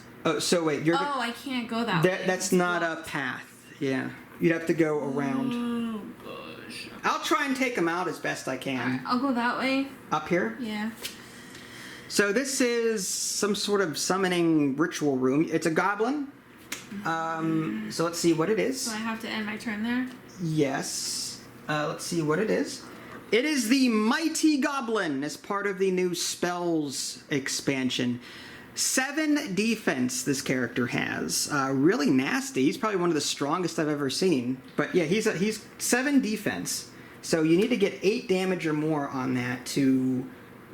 wait, you're... Oh, I can't go that way. That's not a path. Yeah. You'd have to go around. Oh, gosh. I'll try and take them out as best I can. All right, I'll go that way. Up here? Yeah. So this is some sort of summoning ritual room. It's a goblin. So let's see what it is. So I have to end my turn there? Yes. Let's see what it is. It is the Mighty Goblin as part of the new Spells expansion. 7 defense this character has. Really nasty. He's probably one of the strongest I've ever seen. But yeah, he's 7 defense. So you need to get 8 damage or more on that to...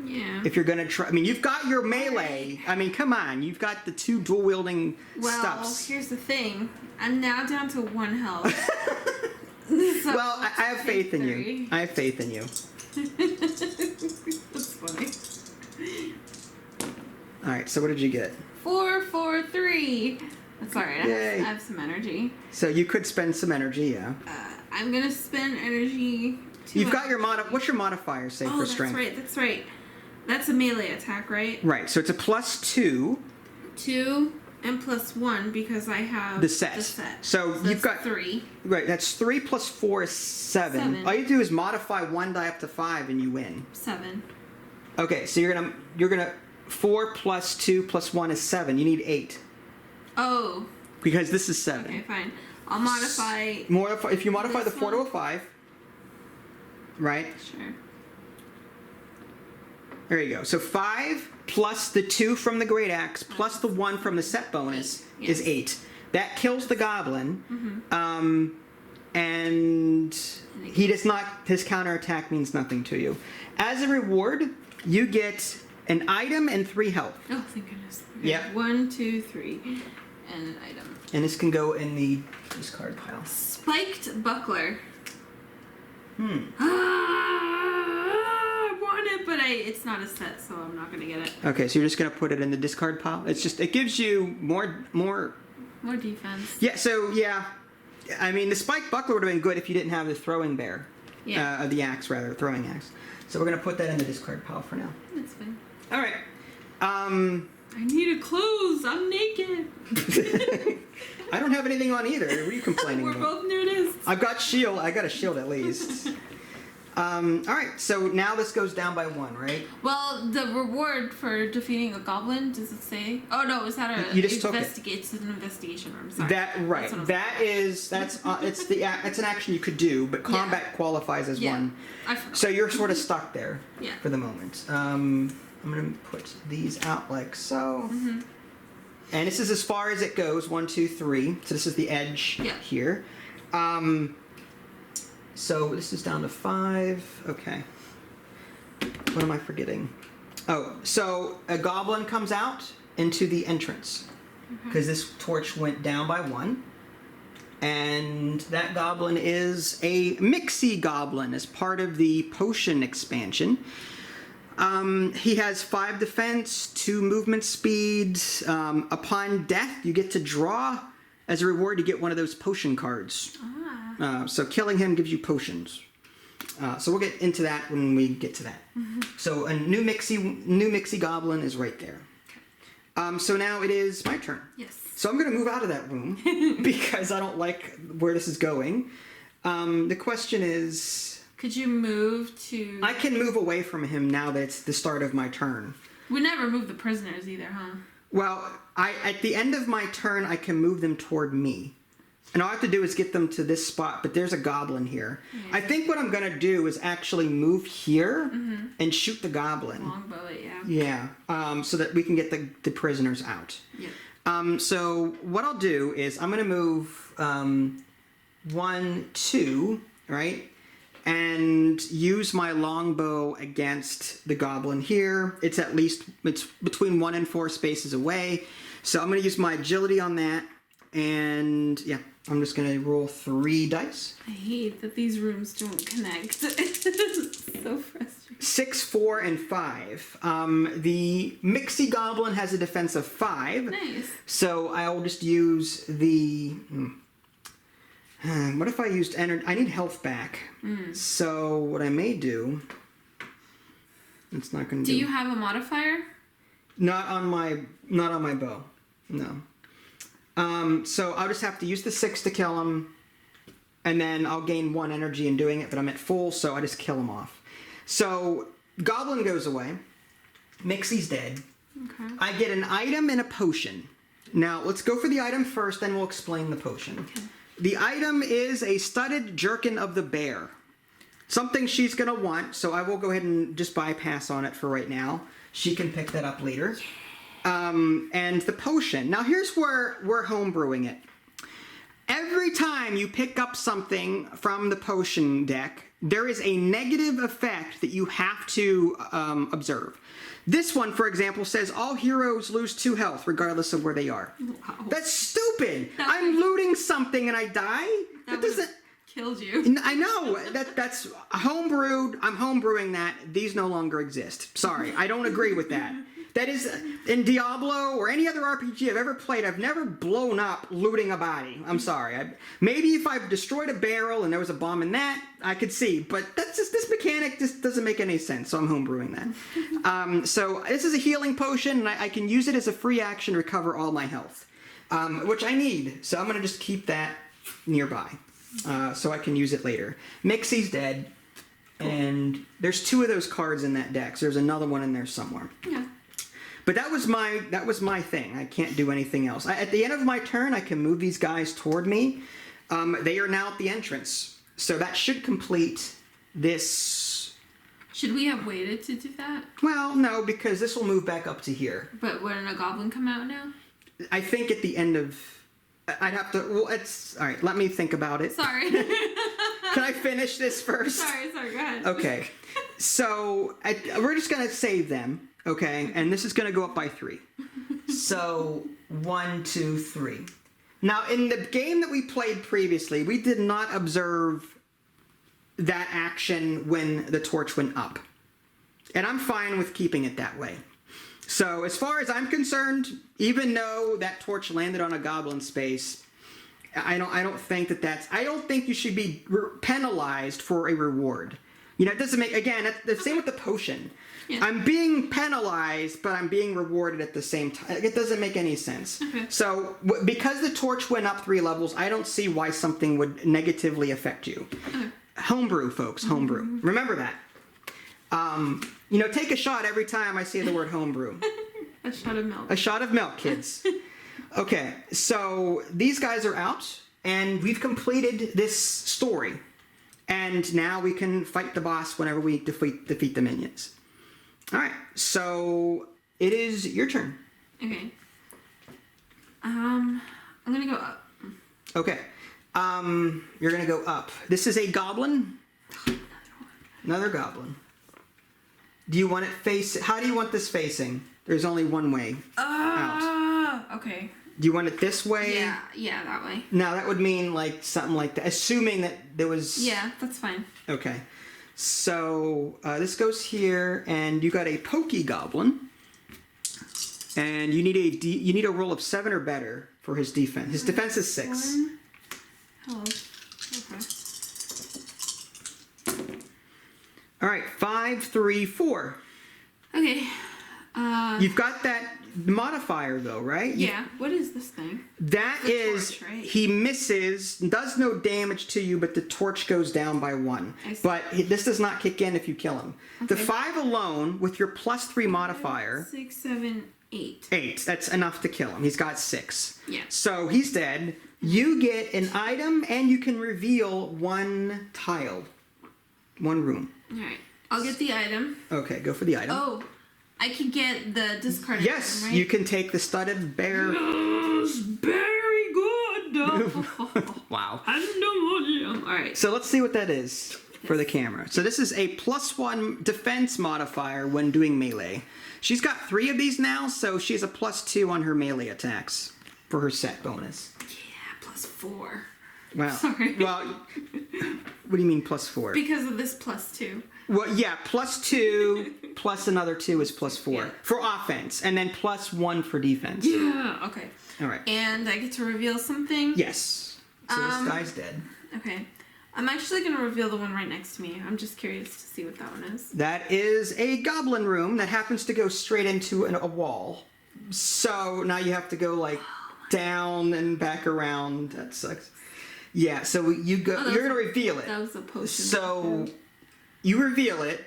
Yeah. If you're going to try... I mean, you've got your melee. I mean, come on. You've got the 2 dual-wielding stuffs. Well, here's the thing. I'm now down to 1 health. So well, I have faith in you. I have faith in you. That's funny. All right, so what did you get? 4, 4, 3. That's all right. Yay. I have some energy. So you could spend some energy, yeah. I'm going to spend energy... You've got your what's your modifier say for strength? That's right. That's a melee attack, right? Right, so it's a +2. 2 and +1 because I have the set. So you've got 3. Right, that's 3 plus 4 is 7. All you do is modify 1 die up to 5 and you win. 7. Okay, so you're gonna 4 plus 2 plus 1 is 7. You need 8. Oh. Because this is 7. Okay, fine. I'll modify. If you modify the 4 to a 5. Right? Sure. There you go. So 5 plus the 2 from the Great Axe plus the 1 from the set bonus is 8. That kills the goblin. And he does not... His counterattack means nothing to you. As a reward, you get an item and 3 health. Oh, thank goodness. Okay. Yeah. 1, 2, 3. And an item. And this can go in the discard pile. Spiked buckler. I want it, but it's not a set, so I'm not gonna get it. Okay, so you're just gonna put it in the discard pile. It's just it gives you more More defense. Yeah, so, yeah. I mean, the spike buckler would have been good if you didn't have the throwing bear. Yeah. The axe, rather. Throwing axe. So we're going to put that in the discard pile for now. That's fine. All right. I need a clothes. I'm naked. I don't have anything on either. What are you complaining We're about? both nudists. I've got shield. I got a shield at least. All right. So now this goes down by 1, right? Well, the reward for defeating a goblin, does it say? Oh no, is that a You just took it. It's an investigation room. Sorry. That right. It's an action you could do, but combat qualifies as one. I forgot. So you're sort of stuck there Yeah. for the moment. I'm gonna put these out like so. Mm-hmm. And this is as far as it goes. 1, 2, 3. So this is the edge here. So this is down to 5. Okay. What am I forgetting? Oh, so a goblin comes out into the entrance because this torch went down by 1. And that goblin is a Mixie goblin as part of the potion expansion. He has 5 defense, 2 movement speed. Upon death, you get to draw as a reward. You get one of those potion cards. So killing him gives you potions. So we'll get into that when we get to that. Mm-hmm. So a new Mixie goblin is right there. So now it is my turn. Yes. So I'm going to move out of that room because I don't like where this is going. The question is... Could you move to... I can move away from him now that it's the start of my turn. We never move the prisoners either, huh? Well, at the end of my turn, I can move them toward me. And all I have to do is get them to this spot, but there's a goblin here. Yeah. I think what I'm going to do is actually move here and shoot the goblin. Longbow it, yeah. Yeah, so that we can get the prisoners out. Yeah. So what I'll do is I'm going to move 1, 2, right? And use my longbow against the goblin here. It's between 1 and 4 spaces away. So I'm going to use my agility on that. And yeah, I'm just going to roll 3 dice. I hate that these rooms don't connect. So frustrating. 6, 4, and 5. The Mixie goblin has a defense of 5. Nice. So I'll just use the... what if I used energy? I need health back. So what I may do... It's not going to do you have a modifier? Not on my bow. No. So I'll just have to use the 6 to kill him, and then I'll gain 1 energy in doing it, but I'm at full, so I just kill him off. So goblin goes away. Mixie's dead. Okay. I get an item and a potion. Now, let's go for the item first, then we'll explain the potion. Okay. The item is a studded jerkin of the bear. Something she's going to want, so I will go ahead and just bypass on it for right now. She can pick that up later. And the potion. Now here's where we're homebrewing it. Every time you pick up something from the potion deck, there is a negative effect that you have to observe. This one, for example, says all heroes lose 2 health regardless of where they are. Wow. That's stupid. I'm looting something and I die? That doesn't... killed you. I know. That's homebrewed. I'm homebrewing that. These no longer exist. Sorry. I don't agree with that. That is, in Diablo or any other RPG I've ever played, I've never blown up looting a body. I'm sorry. Maybe if I've destroyed a barrel and there was a bomb in that, I could see. But that's just, this mechanic just doesn't make any sense, so I'm homebrewing that. So this is a healing potion, and I can use it as a free action to recover all my health, which I need. So I'm going to just keep that nearby so I can use it later. Mixie's dead, and there's 2 of those cards in that deck, so there's another one in there somewhere. Yeah. But that was my thing. I can't do anything else. At the end of my turn, I can move these guys toward me. They are now at the entrance. So that should complete this. Should we have waited to do that? Well, no, because this will move back up to here. But wouldn't a goblin come out now? I think at the end of... I'd have to... Well, it's... All right, let me think about it. Sorry. Can I finish this first? Sorry, go ahead. Okay. So we're just going to save them. Okay, and this is going to go up by 3. So, 1, 2, 3. Now, in the game that we played previously, we did not observe that action when the torch went up. And I'm fine with keeping it that way. So as far as I'm concerned, even though that torch landed on a goblin space, I don't think I don't think you should be penalized for a reward. You know, it doesn't make, again, the same with the potion. Yeah. I'm being penalized, but I'm being rewarded at the same time. It doesn't make any sense. Okay. So because the torch went up 3 levels, I don't see why something would negatively affect you. Okay. Homebrew, folks, homebrew. Mm-hmm. Remember that. You know, take a shot every time I say the word homebrew. A shot of milk. A shot of milk, kids. Okay, so these guys are out, and we've completed this story. And now we can fight the boss whenever we defeat the minions. All right, so it is your turn. Okay. I'm gonna go up. Okay. You're gonna go up. This is a goblin. Another goblin. Do you want it face? How do you want this facing? There's only one way out. Okay. Do you want it this way? Yeah, that way. Now that would mean like something like that. Assuming that there was. Yeah, that's fine. Okay. So this goes here, and you got a pokey goblin, and you need a roll of 7 or better for his defense. His defense is 6. Oh, okay. All right, 5, 3, 4. Okay. You've got that modifier though, right? Yeah. What is this thing? That is, torch, right? He misses, does no damage to you, but the torch goes down by 1. But this does not kick in if you kill him. Okay. The 5 alone, with your +3 modifier. 6, 7, 8. 8. That's enough to kill him. He's got 6. Yeah. So he's dead. You get an item, and you can reveal 1 tile, 1 room. All right. I'll get the item. Okay, go for the item. Oh. I can get the discarded Yes, item, right? You can take the studded bear. Yes, very good. Wow. Pandemonium. All right. So let's see what that is for the camera. So this is a +1 defense modifier when doing melee. She's got 3 of these now, so she has a +2 on her melee attacks for her set bonus. Yeah, +4. Wow. Sorry. Well, what do you mean +4? Because of this +2. Well, yeah, +2 plus another 2 is +4 yeah. for offense, and then +1 for defense. Yeah. Okay. All right. And I get to reveal something. Yes. So this guy's dead. Okay. I'm actually gonna reveal the one right next to me. I'm just curious to see what that one is. That is a goblin room that happens to go straight into a wall. So now you have to go like down and back around. That sucks. Yeah. So you go. You're gonna reveal it. That was a potion. So. You reveal it.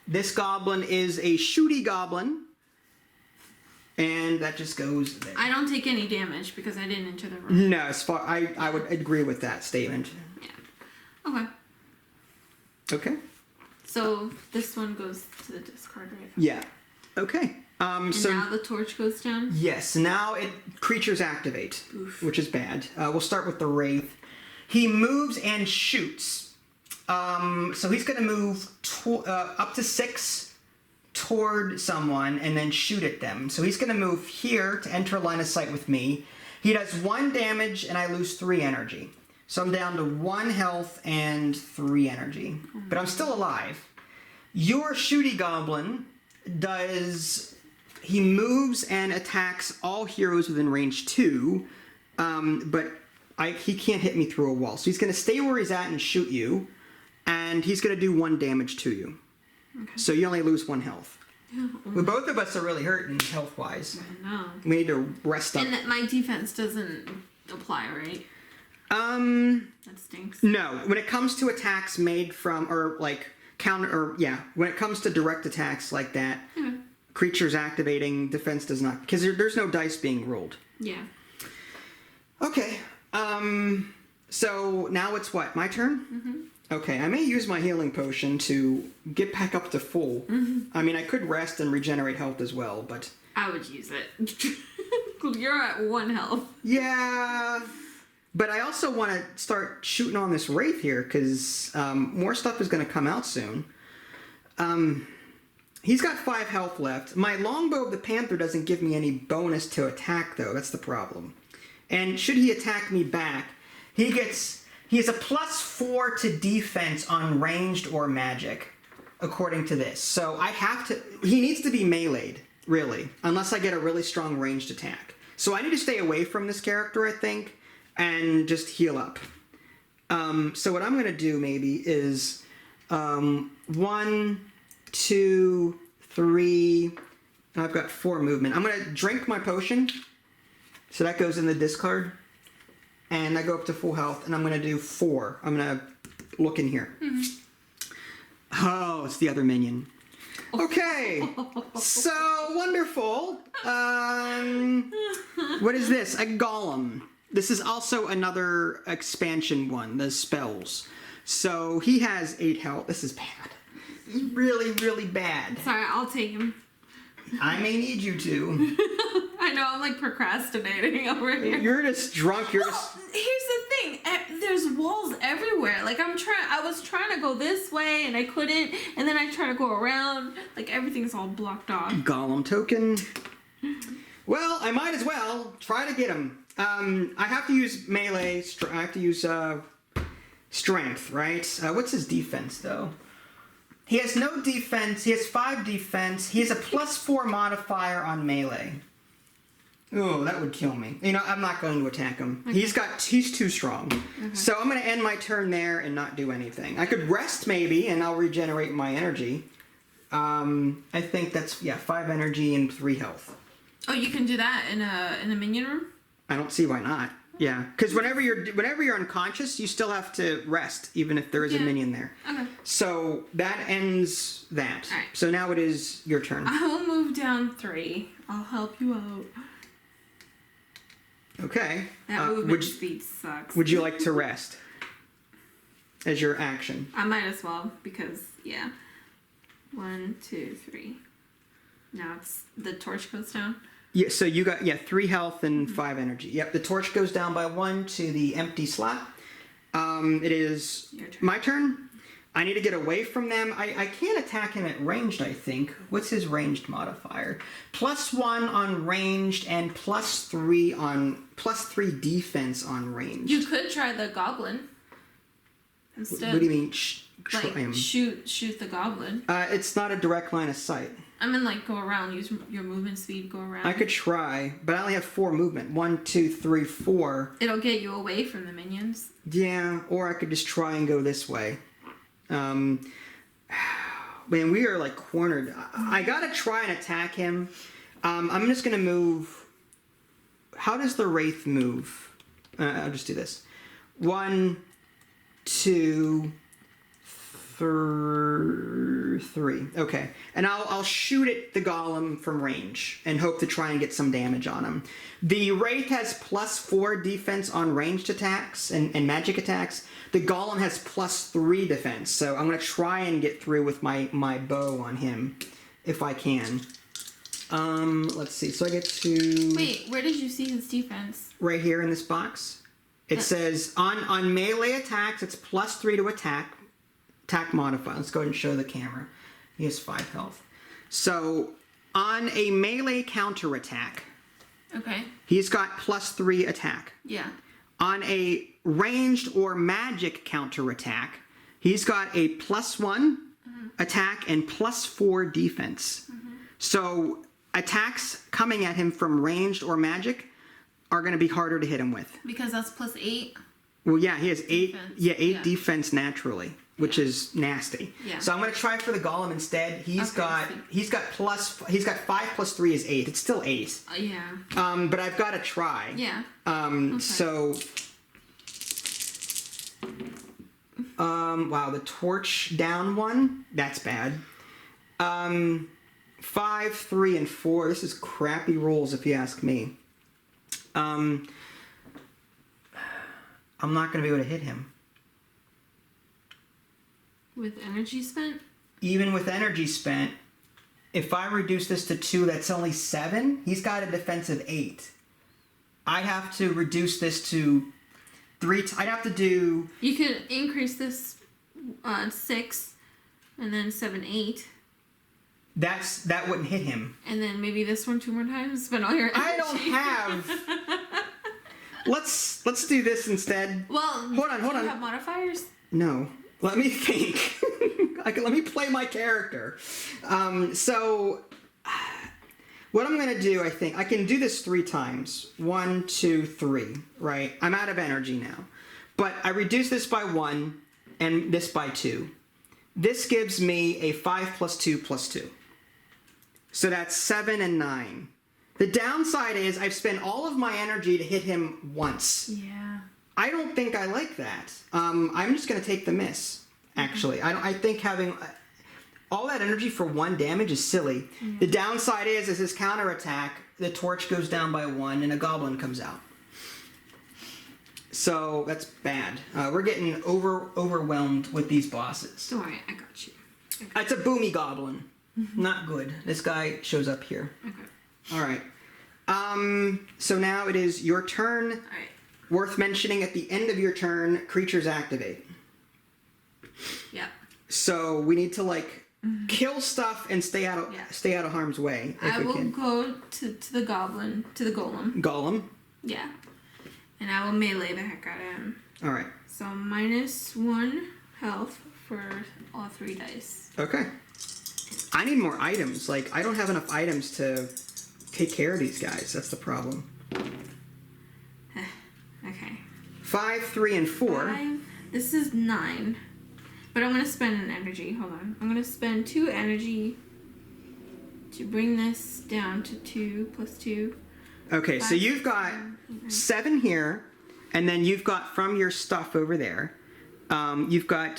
This goblin is a shooty goblin. And that just goes there. I don't take any damage because I didn't enter the room. No, I would agree with that statement. Yeah. Okay. Okay. So this one goes to the discard, right? Yeah. Okay. And now the torch goes down? Yes. Now creatures activate, which is bad. We'll start with the wraith. He moves and shoots. So he's going to move up to 6 toward someone and then shoot at them. So he's going to move here to enter line of sight with me. He does 1 damage and I lose 3 energy. So I'm down to 1 health and 3 energy. But I'm still alive. Your shooty goblin he moves and attacks all heroes within range 2, but he can't hit me through a wall. So he's going to stay where he's at and shoot you. And he's going to do 1 damage to you. Okay. So you only lose 1 health. Yeah. Well, both of us are really hurting health-wise. I know. We need to rest up. And my defense doesn't apply, right? That stinks. No. When it comes to attacks made from, or like, when it comes to direct attacks like that, creatures activating, defense does not, because there's no dice being rolled. Yeah. Okay. So now it's what? My turn? Mm-hmm. Okay, I may use my healing potion to get back up to full. Mm-hmm. I mean, I could rest and regenerate health as well, but... I would use it. You're at 1 health. Yeah, but I also want to start shooting on this wraith here, because more stuff is going to come out soon. He's got 5 health left. My longbow of the panther doesn't give me any bonus to attack, though. That's the problem. And should he attack me back, he has a +4 to defense on ranged or magic. according to this. So I have to... He needs to be meleeed, really, unless I get a really strong ranged attack. So I need to stay away from this character, I think, and just heal up. So what I'm going to do maybe is 1, 2, 3... I've got 4 movement. I'm going to drink my potion. So that goes in the discard. And I go up to full health, and I'm going to do 4. I'm going to look in here. Mm-hmm. Oh, it's the other minion. Okay. So wonderful. What is this? A golem. This is also another expansion one, the spells. So he has 8 health. This is bad. This is really, really bad. Sorry, I'll take him. I may need you to. I know, I'm like procrastinating over here. You're just drunk. You're just... Here's the thing. There's walls everywhere. Like I was trying to go this way and I couldn't. And then I try to go around. Like everything's all blocked off. Golem token. Well, I might as well try to get him. I have to use melee. I have to use strength, right? What's his defense, though? He has no defense. He has 5 defense. He has a +4 modifier on melee. Oh, that would kill me. You know, I'm not going to attack him. Okay. He's too strong. Okay. So I'm going to end my turn there and not do anything. I could rest maybe, and I'll regenerate my energy. I think that's 5 energy and 3 health. Oh, you can do that in the minion room? I don't see why not. Yeah, because whenever you're unconscious, you still have to rest, even if there is a minion there. Okay. So that ends that. All right. So now it is your turn. I'll move down 3. I'll help you out. Okay. That movement speed sucks. Would you like to rest as your action? I might as well, because 1, 2, 3. Now the torch goes down. Yeah, so you got 3 health and 5 energy. Yep, the torch goes down by 1 to the empty slot. It is your turn. My turn. I need to get away from them. I can't attack him at ranged, I think. What's his ranged modifier? +1 on ranged and +3 defense on ranged. You could try the goblin instead. What do you mean? Try him? Shoot the goblin. It's not a direct line of sight. I mean, like, go around, use your movement speed, go around. I could try, but I only have 4 movement. 1, 2, 3, 4. It'll get you away from the minions. Yeah, or I could just try and go this way. Man, we are, like, cornered. I gotta try and attack him. I'm just gonna move... How does the wraith move? I'll just do this. 1, 2... 3. Okay. And I'll shoot at the golem from range and hope to try and get some damage on him. The wraith has +4 defense on ranged attacks and magic attacks. The golem has +3 defense. So I'm going to try and get through with my bow on him if I can. Let's see. So I get to... Wait, where did you see his defense? Right here in this box. It says on melee attacks, it's +3 to attack modifier. Let's go ahead and show the camera. He has 5 health. So on a melee counterattack, he's got +3 attack. Yeah. On a ranged or magic counterattack, he's got a +1 attack and +4 defense. So attacks coming at him from ranged or magic are going to be harder to hit him with. Because that's +8? Well, yeah, he has 8. Defense. Yeah, 8 defense naturally. Which is nasty. Yeah. So I'm going to try for the golem instead. He's got 5 + 3 is 8. It's still 8. Yeah. But I've got to try. Yeah. So. Wow, the torch down 1. That's bad. 5, 3, and 4. This is crappy rolls if you ask me. I'm not going to be able to hit him. With energy spent? Even with energy spent, if I reduce this to 2, that's only 7. He's got a defensive 8. I have to reduce this to 3. I'd have to do... You could increase this 6, and then 7, 8. That wouldn't hit him. And then maybe this one 2 more times. Spend all your energy. I don't have... Let's do this instead. Well, hold on. Do you have modifiers? No. Let me think. Let me play my character. So what I'm gonna do, I think I can do this 3 times. 1, 2, 3. Right? I'm out of energy now, but I reduce this by 1 and this by 2. This gives me a 5 plus 2 plus 2. So that's 7 and 9. The downside is I've spent all of my energy to hit him once. Yeah. I don't think I like that. I'm just going to take the miss, actually. I think having all that energy for 1 damage is silly. Yeah. The downside is his counterattack, the torch goes down by 1 and a goblin comes out. So that's bad. We're getting overwhelmed with these bosses. Don't worry, I got you. It's a boomy goblin. Not good. This guy shows up here. Okay. All right. So now it is your turn. All right. Worth mentioning, at the end of your turn, creatures activate. Yeah. So we need to kill stuff and stay out of harm's way. I will go to the goblin, to the golem. Golem. Yeah. And I will melee the heck out of him. All right. So -1 health for all 3 dice. Okay. I need more items. I don't have enough items to take care of these guys. That's the problem. Okay. 5, 3, and 4. 5. This is 9. But I'm going to spend an energy. Hold on. I'm going to spend 2 energy to bring this down to 2 plus 2. Okay, 5, so you've got 7 here, and then you've got from your stuff over there, you've got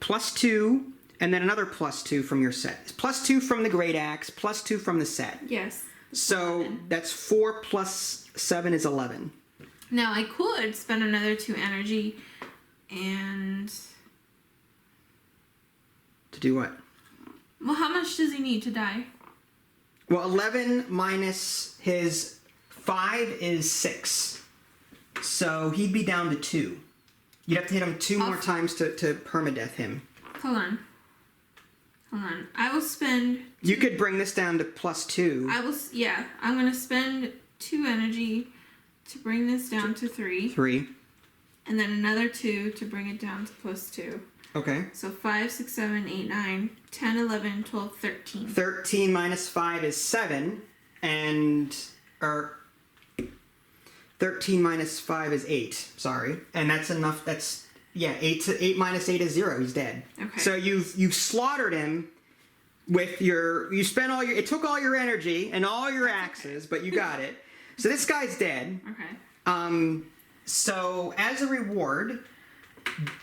+2, and then another +2 from your set. +2 from the great axe, +2 from the set. Yes. So 11. that's 4 plus 7 is 11. Now I could spend another 2 energy and... To do what? Well, how much does he need to die? Well, 11 minus his 5 is 6. So he'd be down to 2. You'd have to hit him 2 more times to permadeath him. Hold on. I will spend... You could bring this down to +2. I'm going to spend 2 energy to bring this down to 3. 3. And then another 2 to bring it down to +2. Okay. So 5, 6, 7, 8, 9, 10, 11, 12, 13. 13 minus 5 is 7. Or 13 minus 5 is 8. Sorry. And that's enough. That's... Yeah, 8 minus 8 is 0. He's dead. Okay. So you've slaughtered him with you spent all your... It took all your energy and all your axes, but you got it. So this guy's dead. Okay. So as a reward,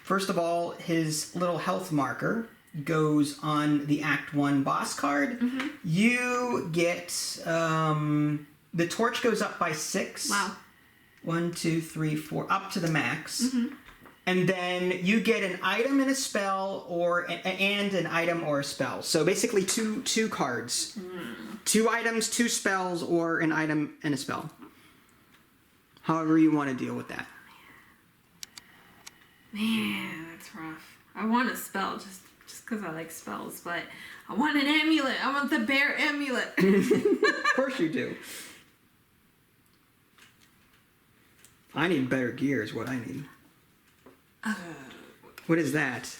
first of all, his little health marker goes on the Act 1 boss card. Mm-hmm. You get... the torch goes up by 6. Wow. 1, 2, 3, 4, up to the max. Mm-hmm. And then you get an item and a spell, and an item or a spell. So basically two cards. 2 items, 2 spells, or an item and a spell. However you want to deal with that. Man, that's rough. I want a spell just because I like spells, but I want an amulet. I want the bear amulet. Of course you do. I need better gear is what I need. What is that?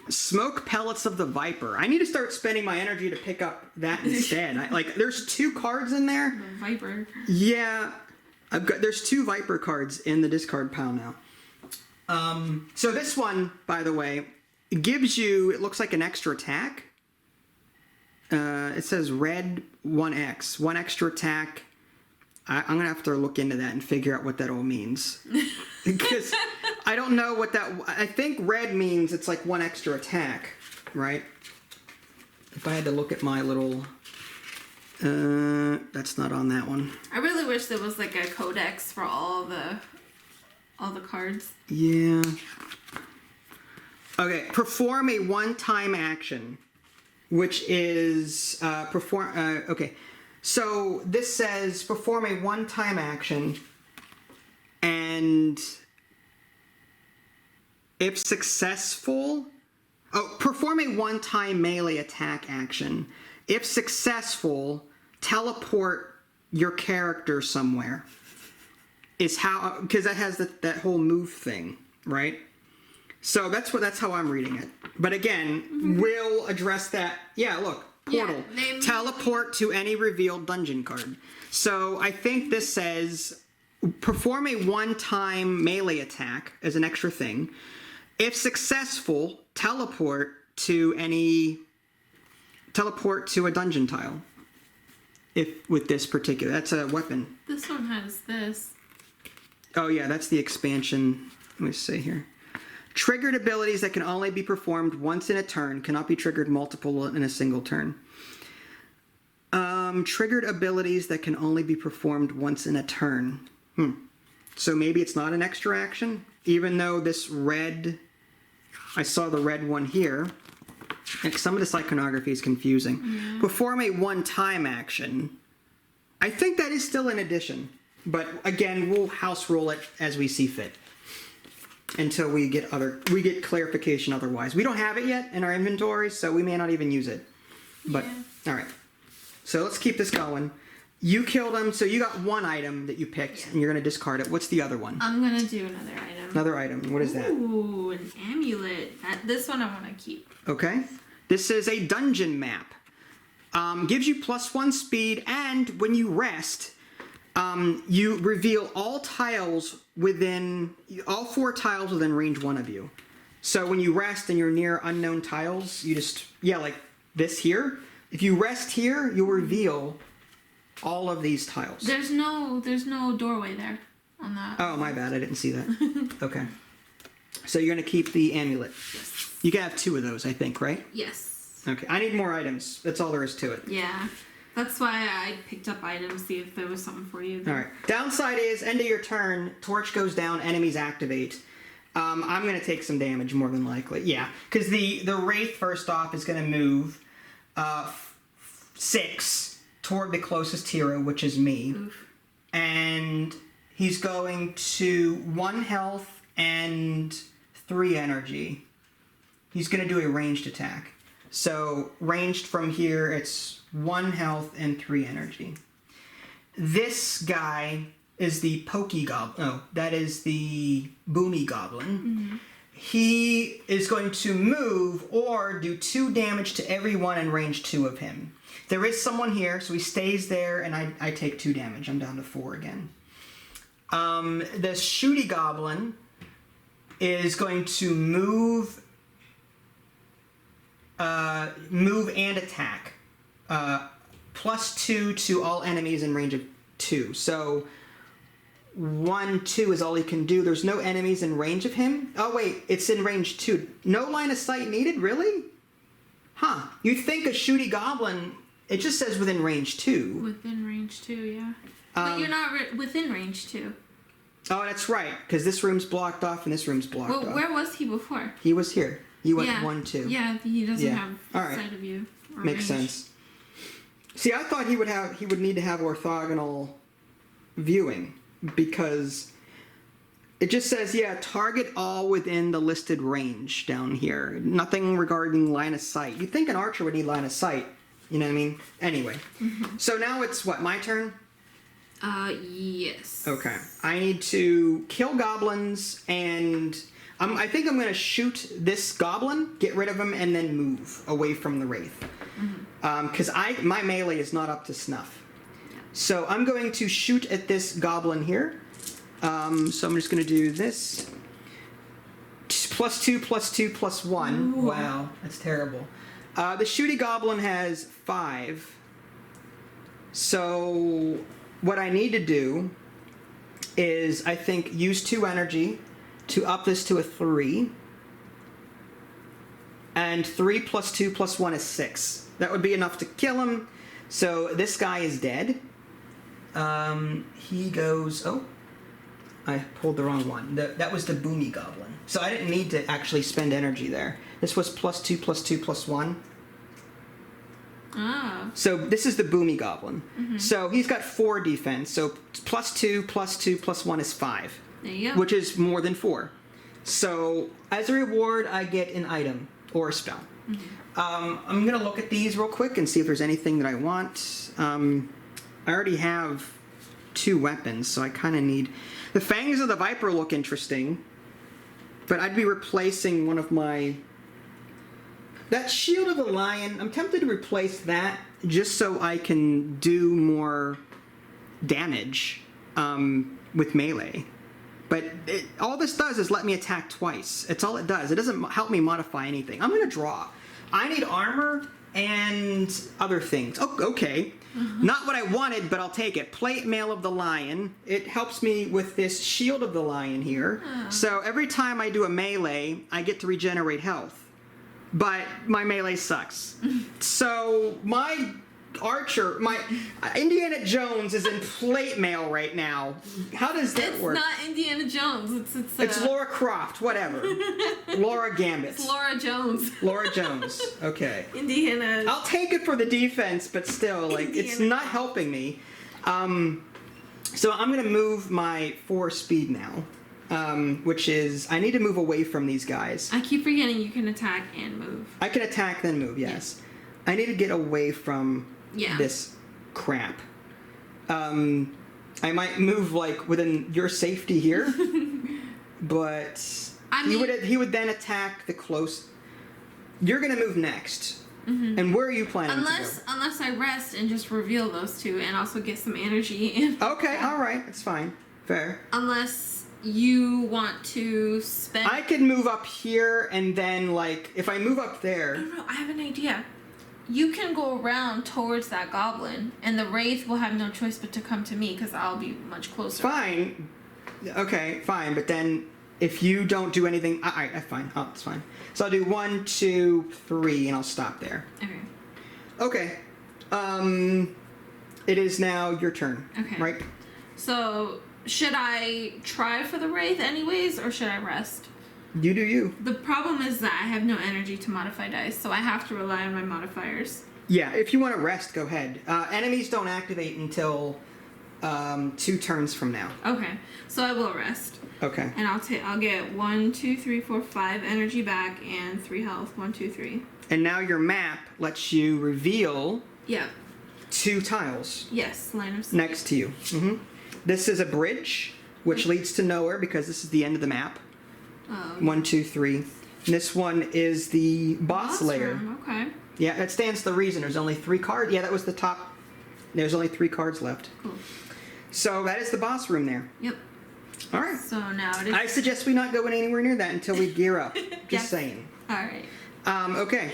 Smoke pellets of the Viper. I need to start spending my energy to pick up that instead. There's 2 cards in there. The Viper. Yeah, there's 2 Viper cards in the discard pile now. So this one, by the way, gives you, it looks like an extra attack. It says red 1x, 1 extra attack. I'm gonna have to look into that and figure out what that all means. Because I don't know what that... I think red means it's like 1 extra attack, right? If I had to look at my little... that's not on that one. I really wish there was like a codex for all the cards. Yeah. Okay, perform a one-time action, which is okay. So this says perform a one-time action, and if successful, perform a one-time melee attack action. If successful, teleport your character somewhere. Is how, because that has that whole move thing, right? So that's how I'm reading it. But again, we'll address that. Yeah, look, portal. Yeah, Teleport to any revealed dungeon card. So I think this says perform a one-time melee attack as an extra thing. If successful, teleport to a dungeon tile. If with this particular, that's a weapon. This one has this. Oh yeah, that's the expansion. Let me see here. Triggered abilities that can only be performed once in a turn cannot be triggered multiple in a single turn. Triggered abilities that can only be performed once in a turn. So maybe it's not an extra action, even though this red, I saw the red one here. And some of this iconography is confusing. Yeah. Perform a one-time action. I think that is still an addition. But again, we'll house roll it as we see fit. Until we get clarification otherwise. We don't have it yet in our inventory, so we may not even use it. But all right. So let's keep this going. You killed him, so you got one item that you picked, and you're gonna discard it. What's the other one? I'm gonna do another item. Another item. What is that? Ooh, an amulet. This one I want to keep. Okay. This is a dungeon map. Gives you +1 speed, and when you rest, you reveal all 4 tiles within range 1 of you. So when you rest and you're near unknown tiles, you just, like this here. If you rest here, you'll reveal all of these tiles. There's no doorway there on that. Oh, my bad. I didn't see that. Okay. So you're going to keep the amulet. Yes. You can have 2 of those, I think, right? Yes. Okay. I need more items. That's all there is to it. Yeah. That's why I picked up items, see if there was something for you there. All right. Downside is, end of your turn, torch goes down, enemies activate. I'm going to take some damage, more than likely. Yeah, because the wraith, first off, is going to move 6 toward the closest hero, which is me. Oof. And he's going to 1 health and 3 energy. He's going to do a ranged attack. So, ranged from here, it's 1 health and 3 energy. This guy is the pokey goblin. No, that is the boomy goblin. Mm-hmm. He is going to move or do 2 damage to everyone in range 2 of him. There is someone here, so he stays there, and I take 2 damage. I'm down to 4 again. The shooty goblin is going to move and attack. +2 to all enemies in range of 2. So 1, 2 is all he can do. There's no enemies in range of him. Oh wait, it's in range 2. No line of sight needed, really? Huh. You'd think a shooty goblin, it just says within range 2. Within range 2, yeah. But you're not within range 2. Oh, that's right, because this room's blocked off and this room's blocked off. Where was he before? He was here. You went 1, 2. Yeah, he doesn't have right. sight of you. Makes sense. See, I thought he would need to have orthogonal viewing, because it just says, target all within the listed range down here. Nothing regarding line of sight. You'd think an archer would need line of sight. You know what I mean? Anyway. Mm-hmm. So now it's what, my turn? Yes. Okay. I need to kill goblins, and I think I'm going to shoot this goblin, get rid of him, and then move away from the wraith. Because my melee is not up to snuff. So I'm going to shoot at this goblin here. So I'm just going to do this. +2, +2, +1. Ooh. Wow, that's terrible. The shooty goblin has 5. So what I need to do is, I think, use 2 energy to up this to a 3. And 3 +2 +1 is 6. That would be enough to kill him. So this guy is dead. He goes... Oh, I pulled the wrong one. That was the boomy goblin. So I didn't need to actually spend energy there. This was +2 +2 +1. Ah. So this is the boomy goblin. Mm-hmm. So he's got 4 defense. So +2 +2 +1 is 5. There you go. Which is more than 4. So as a reward, I get an item or a spell. Mm-hmm. I'm going to look at these real quick and see if there's anything that I want. I already have 2 weapons, so I kind of need... The Fangs of the Viper look interesting. But I'd be replacing one of my... That Shield of the Lion, I'm tempted to replace that just so I can do more damage with melee. But all this does is let me attack twice. It's all it does. It doesn't help me modify anything. I'm going to draw. I need armor and other things. Oh, okay. Not what I wanted, but I'll take it. Plate Mail of the Lion. It helps me with this Shield of the Lion here. So every time I do a melee, I get to regenerate health. But my melee sucks. So my archer, my Indiana Jones is in plate mail right now. How does that work? It's not Indiana Jones. It's Laura Croft, whatever. Laura Gambit. It's Laura Jones. Laura Jones. Okay. Indiana. I'll take it for the defense, but still, like, Indiana it's not helping me. So I'm gonna move my 4 speed now, which is I need to move away from these guys. I keep forgetting you can attack and move. I can attack then move. Yes. I need to get away from this crap. I might move like within your safety here, but he would then attack the close. You're gonna move next, and where are you planning to go? Unless I rest and just reveal those two and also get some energy in. Okay, all right, that's fine, fair. Unless you want to spend. I could move up here and then like if I move up there. No, I have an idea. You can go around towards that goblin, and the wraith will have no choice but to come to me because I'll be much closer. Fine. Okay, fine. But then if you don't do anything, alright, fine. Oh, it's fine. So I'll do 1, 2, 3, and I'll stop there. Okay. Okay. It is now your turn. Okay. Right? So, should I try for the wraith anyways, or should I rest? You do you. The problem is that I have no energy to modify dice, so I have to rely on my modifiers. Yeah, if you want to rest, go ahead. Enemies don't activate until 2 turns from now. Okay, so I will rest. Okay. And I'll get 1, 2, 3, 4, 5 energy back and 3 health. 1, 2, 3. And now your map lets you reveal. Yeah. 2 tiles. Yes, line of sight. Next to you. This is a bridge, which leads to nowhere because this is the end of the map. Oh. 1, 2, 3. And this one is the boss lair. Room. Okay. Yeah, that stands to reason. There's only 3 cards. Yeah, that was the top. There's only 3 cards left. Cool. So that is the boss room there. Yep. All right. So now it is. I suggest we not go anywhere near that until we gear up. Just saying. All right. Okay.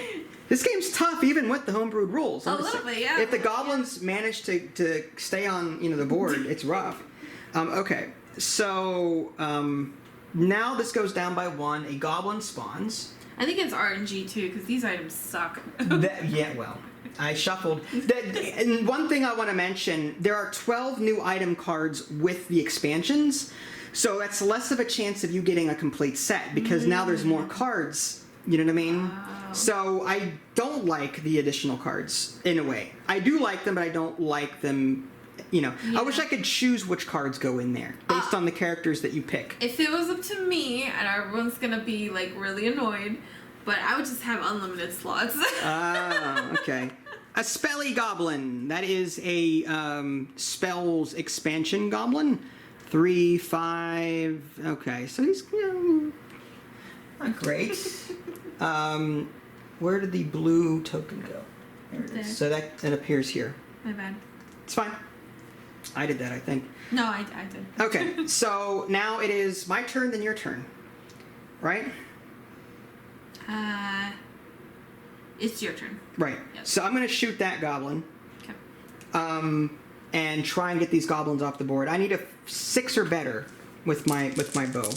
This game's tough even with the homebrewed rules. A little bit, yeah. If the goblins manage to stay on the board, it's rough. Okay. So now this goes down by 1. A goblin spawns. I think it's RNG too, because these items suck. Yeah, well, I shuffled. And one thing I want to mention, there are 12 new item cards with the expansions, so that's less of a chance of you getting a complete set, because now there's more cards, you know what I mean? Wow. So I don't like the additional cards, in a way. I do like them, but I don't like them, Yeah. I wish I could choose which cards go in there, based on the characters that you pick. If it was up to me, and everyone's gonna be like really annoyed, but I would just have unlimited slots. Okay. A Spelly Goblin. That is a spells expansion goblin. 3, 5. Okay, so he's not great. Where did the blue token go? There it is. There. So that appears here. My bad. It's fine. I did that, I think. No, I did. Okay, so now it is my turn, then your turn. Right? It's your turn. Right. Yep. So I'm going to shoot that goblin. Okay. And try and get these goblins off the board. I need a 6 or better with my bow.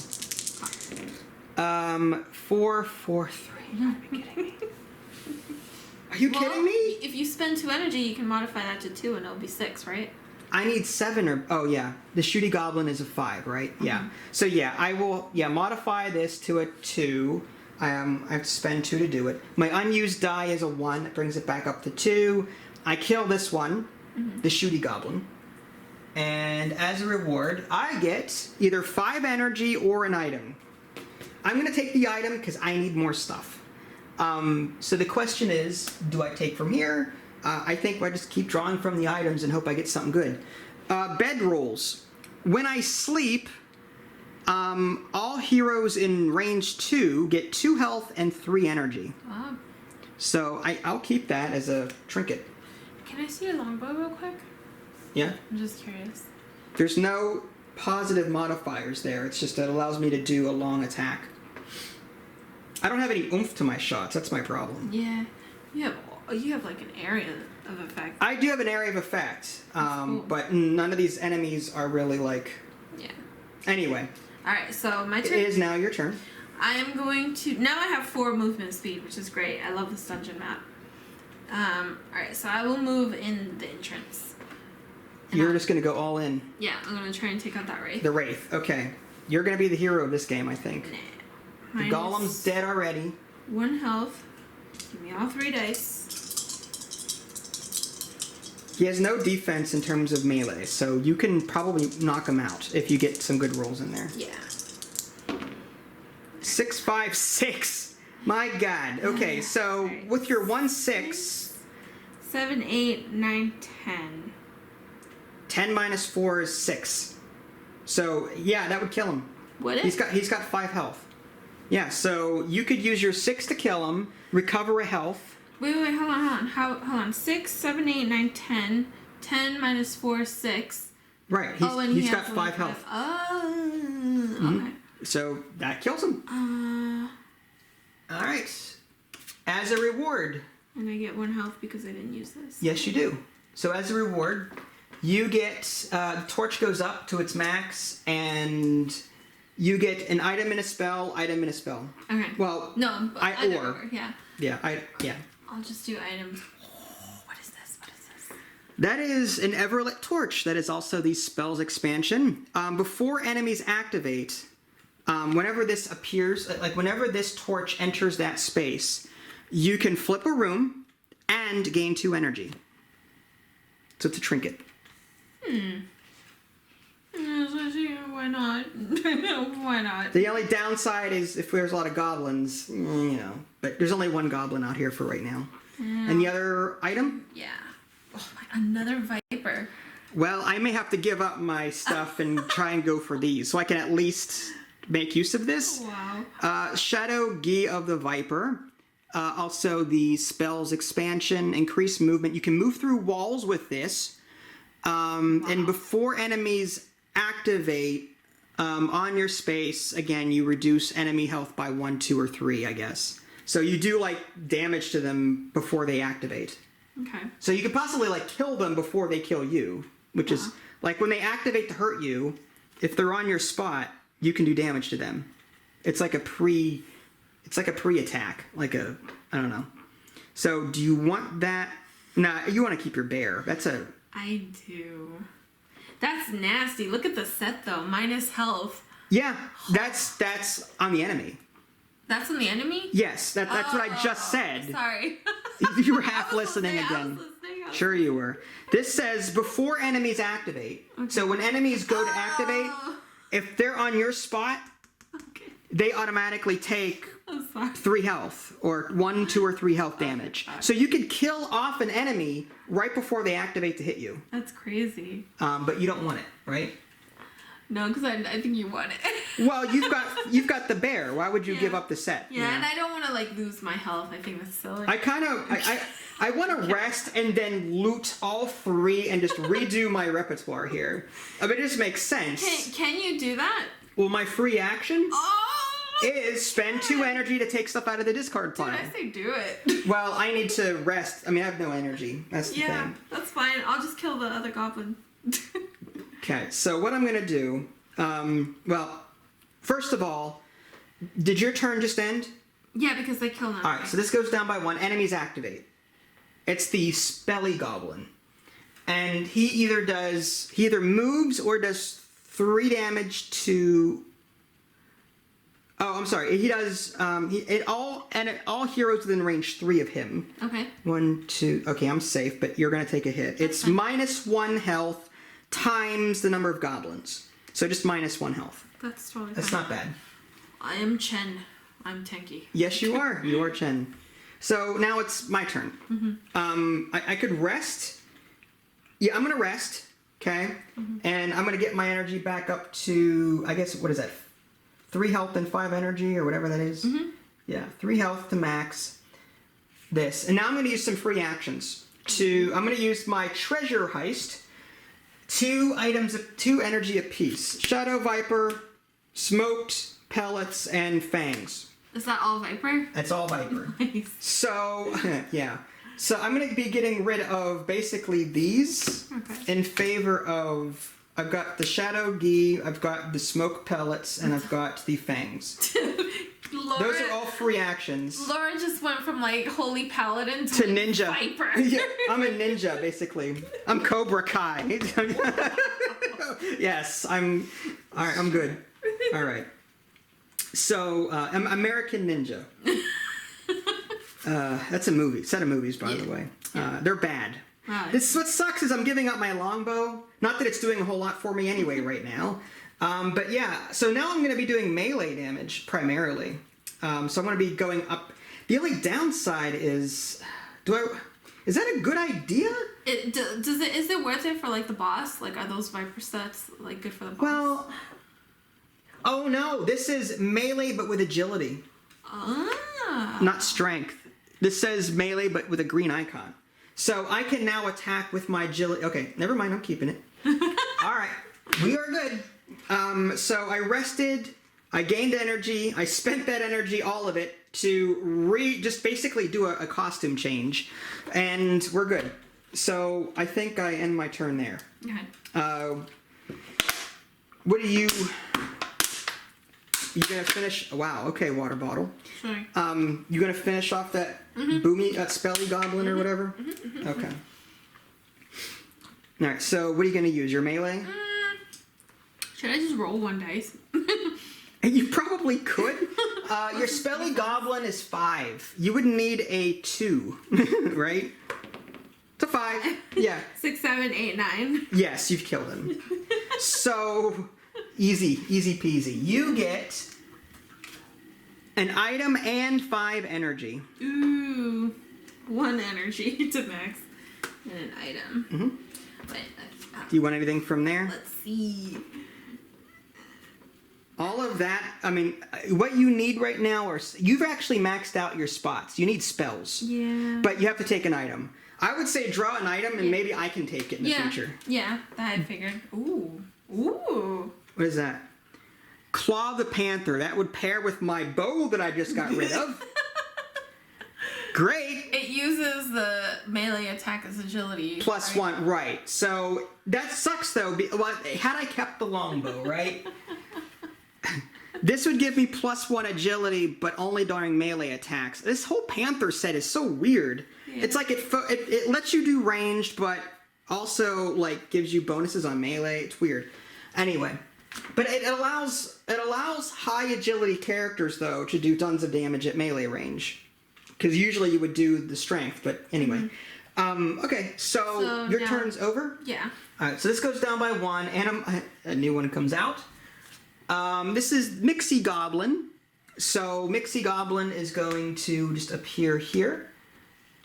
4, 4, 3. You gotta be kidding me. Are you kidding me? If you spend 2 energy, you can modify that to 2, and it'll be 6, right? I need 7 or... Oh, yeah. The shooty goblin is a 5, right? Yeah. So, yeah, I will modify this to a 2. I have to spend 2 to do it. My unused die is a 1. That brings it back up to 2. I kill this one, the shooty goblin. And as a reward, I get either 5 energy or an item. I'm going to take the item because I need more stuff. So the question is, do I take from here? I think I just keep drawing from the items and hope I get something good. Bed rolls. When I sleep, All heroes in range 2 get 2 health and 3 energy. Oh. So I'll keep that as a trinket. Can I see your longbow real quick? Yeah? I'm just curious. There's no positive modifiers there. It's just that it allows me to do a long attack. I don't have any oomph to my shots. That's my problem. Yeah. You have like an area of effect. I do have an area of effect, cool. but none of these enemies are really like... Yeah. Anyway. Alright, so my turn. It is now your turn. I am going to... Now I have 4 movement speed, which is great. I love this dungeon map. Alright, so I will move in the entrance. You're just going to go all in. Yeah, I'm going to try and take out that wraith. The Wraith, okay. You're going to be the hero of this game, I think. Nah. The Golem's dead already. 1 health. Give me all 3 dice. He has no defense in terms of melee, so you can probably knock him out if you get some good rolls in there. Yeah. 6, 5, 6. My God. Okay, so Right. with your 1, 6, 7, 8, 9, 10. 10 minus 4 is 6. So yeah, that would kill him. Would it? He's got 5 health. Yeah, so you could use your 6 to kill him, recover a health. Wait, hold on. Hold on. 6, 7, 8, 9, 10. 10 minus 4, 6. Right, and he's he got has 5 health. Oh, okay. So that kills him. All right. As a reward, And I get 1 health because I didn't use this. yes, you do. So as a reward, you get the torch goes up to its max, and you get an item and a spell. Item and a spell. Okay. Well, No, but either or, yeah. yeah. I'll just do items. Oh, what is this? What is this? That is an Everlit Torch. That is also the spell's expansion. Before enemies activate, whenever this appears, like whenever this torch enters that space, you can flip a room and gain 2 energy. So it's a trinket. Why not? Why not? The only downside is if there's a lot of goblins, but there's only 1 goblin out here for right now. Yeah. And the other item? Yeah. Oh my, another viper. Well, I may have to give up my stuff and try and go for these, so I can at least make use of this. Wow. Shadow Gi of the Viper. Also the spell's expansion, increased movement. You can move through walls with this. And before enemies activate on your space, again, you reduce enemy health by 1, 2, or 3, I guess. So you do like damage to them before they activate. Okay. So you could possibly like kill them before they kill you, which is like when they activate to hurt you, if they're on your spot, you can do damage to them. It's like a pre-attack, I don't know. So do you want that? Nah, you want to keep your bear. I do. That's nasty. Look at the set though. Minus health. Yeah, that's on the enemy. That's on the enemy? Yes, that's what I just said. Sorry. You were half listening again. Sure you were. This says before enemies activate. Okay. So when enemies go to activate, if they're on your spot, they automatically take 3 health, or 1, 2, or 3 health damage. So you can kill off an enemy right before they activate to hit you. That's crazy. But you don't want it, right? No, because I think you want it. Well, you've got the bear. Why would you give up the set? Yeah, and I don't want to lose my health. I think that's silly. I want to rest and then loot all 3 and just redo my repertoire here. I mean, it just makes sense. Can you do that? Well, my free action Oh! is spend 2 energy to take stuff out of the discard pile. Dude, I say do it. Well, I need to rest. I mean, I have no energy. That's the Yeah, thing. that's fine. I'll just kill the other goblin. Okay, so what I'm going to do... well, first of all, did your turn just end? Yeah, because they kill them. Alright, so this goes down by 1. Enemies activate. It's the Spelly Goblin. And he either moves or does 3 damage to... Oh, I'm sorry. He does... all heroes within range 3 of him. Okay. 1, 2... Okay, I'm safe, but you're going to take a hit. It's minus 1 health times the number of goblins. So just minus 1 health. That's totally fine. That's not bad. I am Chen. I'm tanky. Yes, you are. You are Chen. So now it's my turn. Mm-hmm. I could rest. Yeah, I'm going to rest. Okay? Mm-hmm. And I'm going to get my energy back up to, I guess, what is that? 3 health and 5 energy, or whatever that is. Mm-hmm. Yeah, 3 health to max this. And now I'm going to use some free actions. I'm going to use my treasure heist. 2 items, 2 energy apiece. Shadow Viper, smoked pellets, and fangs. Is that all Viper? That's all Viper. Nice. So, yeah. So I'm going to be getting rid of basically these in favor of... I've got the Shadow Gi, I've got the smoke pellets, and I've got the fangs. Laura, Those are all free actions. Laura just went from like holy paladin To ninja. Viper. Yeah, I'm a ninja, basically. I'm Cobra Kai. Yes, I'm... Alright, I'm good. Alright. So, I'm American Ninja. That's a movie. Set of movies, by the way. They're bad. Wow. What sucks is I'm giving up my longbow. Not that it's doing a whole lot for me anyway right now. But yeah, so now I'm going to be doing melee damage primarily. So I'm going to be going up. The only downside is, is that a good idea? Is it worth it for like the boss? Like, are those Viper sets like good for the boss? Well, oh no, this is melee but with agility. Ah. Not strength. This says melee but with a green icon. So I can now attack with my agility. Okay, never mind, I'm keeping it. All right, we are good. So I rested, I gained energy, I spent that energy, all of it, to just basically do a costume change, and we're good. So I think I end my turn there. Okay. What do you gonna finish? Wow, okay, water bottle. Sure. You gonna finish off that spelly goblin or whatever? Okay. All right. So what are you gonna use? Your melee? Should I just roll 1 dice? You probably could. Your spelly goblin is 5. You would need a 2, right? It's a 5. Yeah. 6, 7, 8, 9. Yes, you've killed him. So easy peasy. You get an item and 5 energy. Ooh, 1 energy to max and an item. But Do you want anything from there? let's see. All of that, I mean, what you need right now are... You've actually maxed out your spots. You need spells. Yeah. But you have to take an item. I would say draw an item and maybe I can take it in the future. Yeah, that I figured. Ooh. What is that? Claw the Panther. That would pair with my bow that I just got rid of. Great. It uses the melee attack as agility. +1, right. So that sucks though. Had I kept the longbow, right? This would give me +1 agility, but only during melee attacks. This whole Panther set is so weird. Yeah. It's like it lets you do ranged, but also like gives you bonuses on melee. It's weird. Anyway, but it allows high agility characters though to do tons of damage at melee range, because usually you would do the strength. But anyway, okay. So your turn's over. Yeah. All right. So this goes down by 1, and a new one comes out. This is Mixie Goblin. So Mixie Goblin is going to just appear here,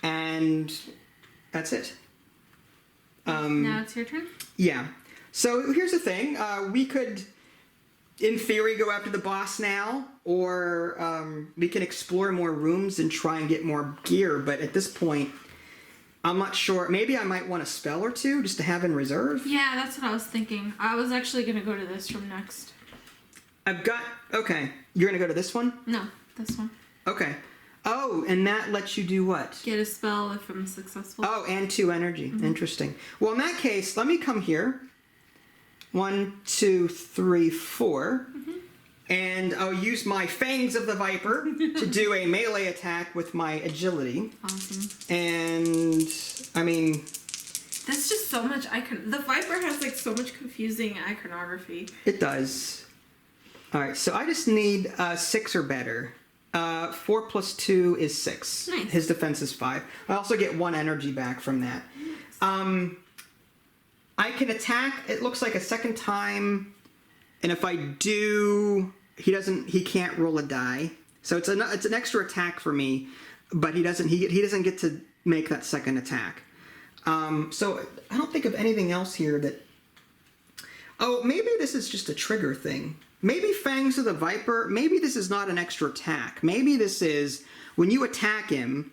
and that's it. Now it's your turn? Yeah. So here's the thing. We could, in theory, go after the boss now, or we can explore more rooms and try and get more gear, but at this point, I'm not sure. Maybe I might want a spell or 2 just to have in reserve. Yeah, that's what I was thinking. I was actually going to go to this room next. Okay. You're going to go to this one? No, this one. Okay. Oh, and that lets you do what? Get a spell if I'm successful. Oh, and 2 energy. Interesting. Well, in that case, let me come here. 1, 2, 3, 4. And I'll use my Fangs of the Viper to do a melee attack with my agility. Awesome. And, I mean... That's just so much The Viper has like so much confusing iconography. It does. Alright, so I just need 6 or better. 4 + 2 is 6. Nice. His defense is 5. I also get 1 energy back from that. Nice. I can attack, it looks like a second time, and if I do, he can't roll a die. So it's an extra attack for me, but he doesn't get to make that second attack. So I don't think of anything else here that... Oh, maybe this is just a trigger thing. Maybe Fangs of the Viper, maybe this is not an extra attack. Maybe this is, when you attack him...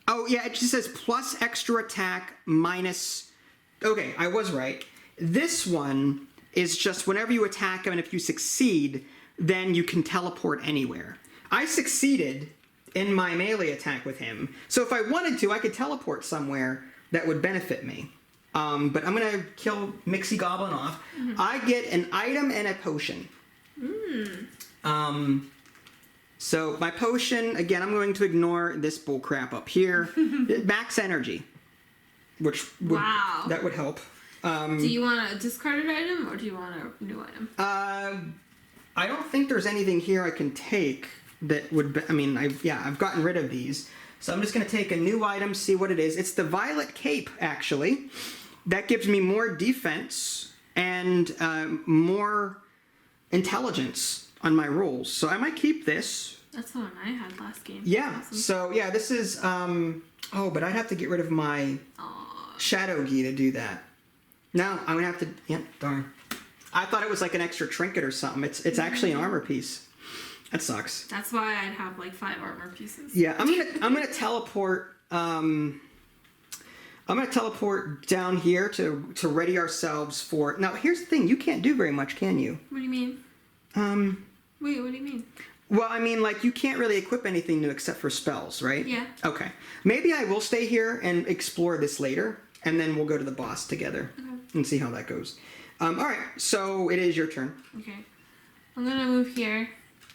Oh, yeah, it just says plus extra attack minus... Okay, I was right. This one is just whenever you attack him, and if you succeed, then you can teleport anywhere. I succeeded in my melee attack with him, so if I wanted to, I could teleport somewhere that would benefit me. But I'm gonna kill Mixie Goblin off. I get an item and a potion. So my potion, again, I'm going to ignore this bullcrap up here. Max energy, which would, that would help. Do you want a discarded item or do you want a new item? I don't think there's anything here I can take that would be, I mean, I've gotten rid of these. So I'm just going to take a new item, see what it is. It's the Violet Cape, actually. That gives me more defense and more intelligence on my rolls. So I might keep this. That's the one I had last game. Yeah. Awesome. So yeah, this is, oh, but I'd have to get rid of my Shadow Gi to do that. No, I'm going to have to, yep, darn. I thought it was like an extra trinket or something. It's actually an armor piece. That sucks. That's why I'd have like 5 armor pieces. Yeah, I'm gonna teleport. I'm gonna teleport down here to ready ourselves for. Now, here's the thing: you can't do very much, can you? What do you mean? Wait, what do you mean? Well, I mean, like you can't really equip anything new except for spells, right? Yeah. Okay. Maybe I will stay here and explore this later, and then we'll go to the boss together and see how that goes. All right. So it is your turn. Okay. I'm gonna move here.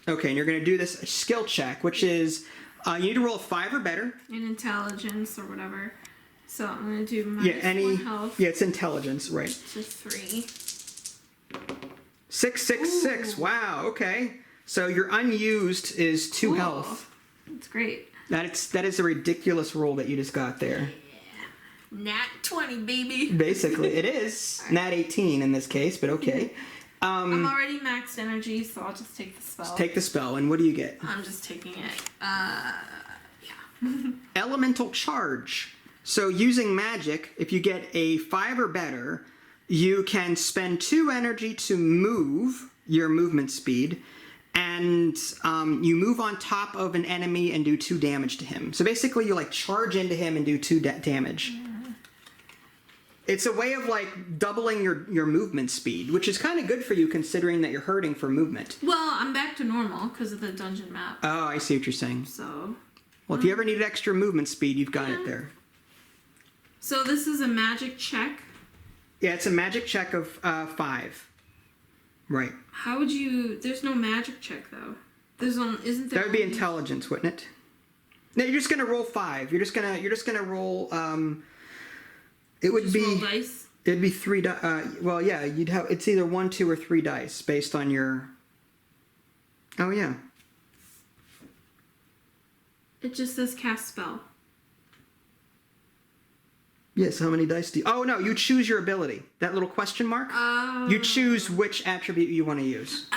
Okay, and you're going to do this skill check, which is you need to roll a 5 or better. In intelligence or whatever. So I'm going to do minus 1 health. Yeah, it's intelligence, right. To 3. 6, 6, 6. Wow, okay. So your unused is 2 health. That's great. That is a ridiculous roll that you just got there. Yeah. Nat 20, baby. Basically, it is. Right. Nat 18 in this case, but okay. I'm already maxed energy, so I'll just take the spell. Just take the spell, and what do you get? I'm just taking it. Yeah. Elemental Charge. So using magic, if you get a 5 or better, you can spend 2 energy to move your movement speed, and you move on top of an enemy and do 2 damage to him. So basically, you like charge into him and do 2 damage. It's a way of like doubling your movement speed, which is kind of good for you considering that you're hurting for movement. Well, I'm back to normal because of the dungeon map. Oh, I see what you're saying. So. Well, if you ever need extra movement speed, you've got it there. So this is a magic check? Yeah, it's a magic check of 5. Right. How would you... There's no magic check, though. There's one... Isn't there... That would be intelligence, wouldn't it? No, you're just going to roll 5. You're just going to roll... It would be... roll dice? It'd be 3 dice. Well, yeah, you'd have... It's either 1, 2, or 3 dice based on your... Oh, yeah. It just says cast spell. Yes, how many dice do you... Oh, no, you choose your ability. That little question mark? Oh. You choose which attribute you want to use.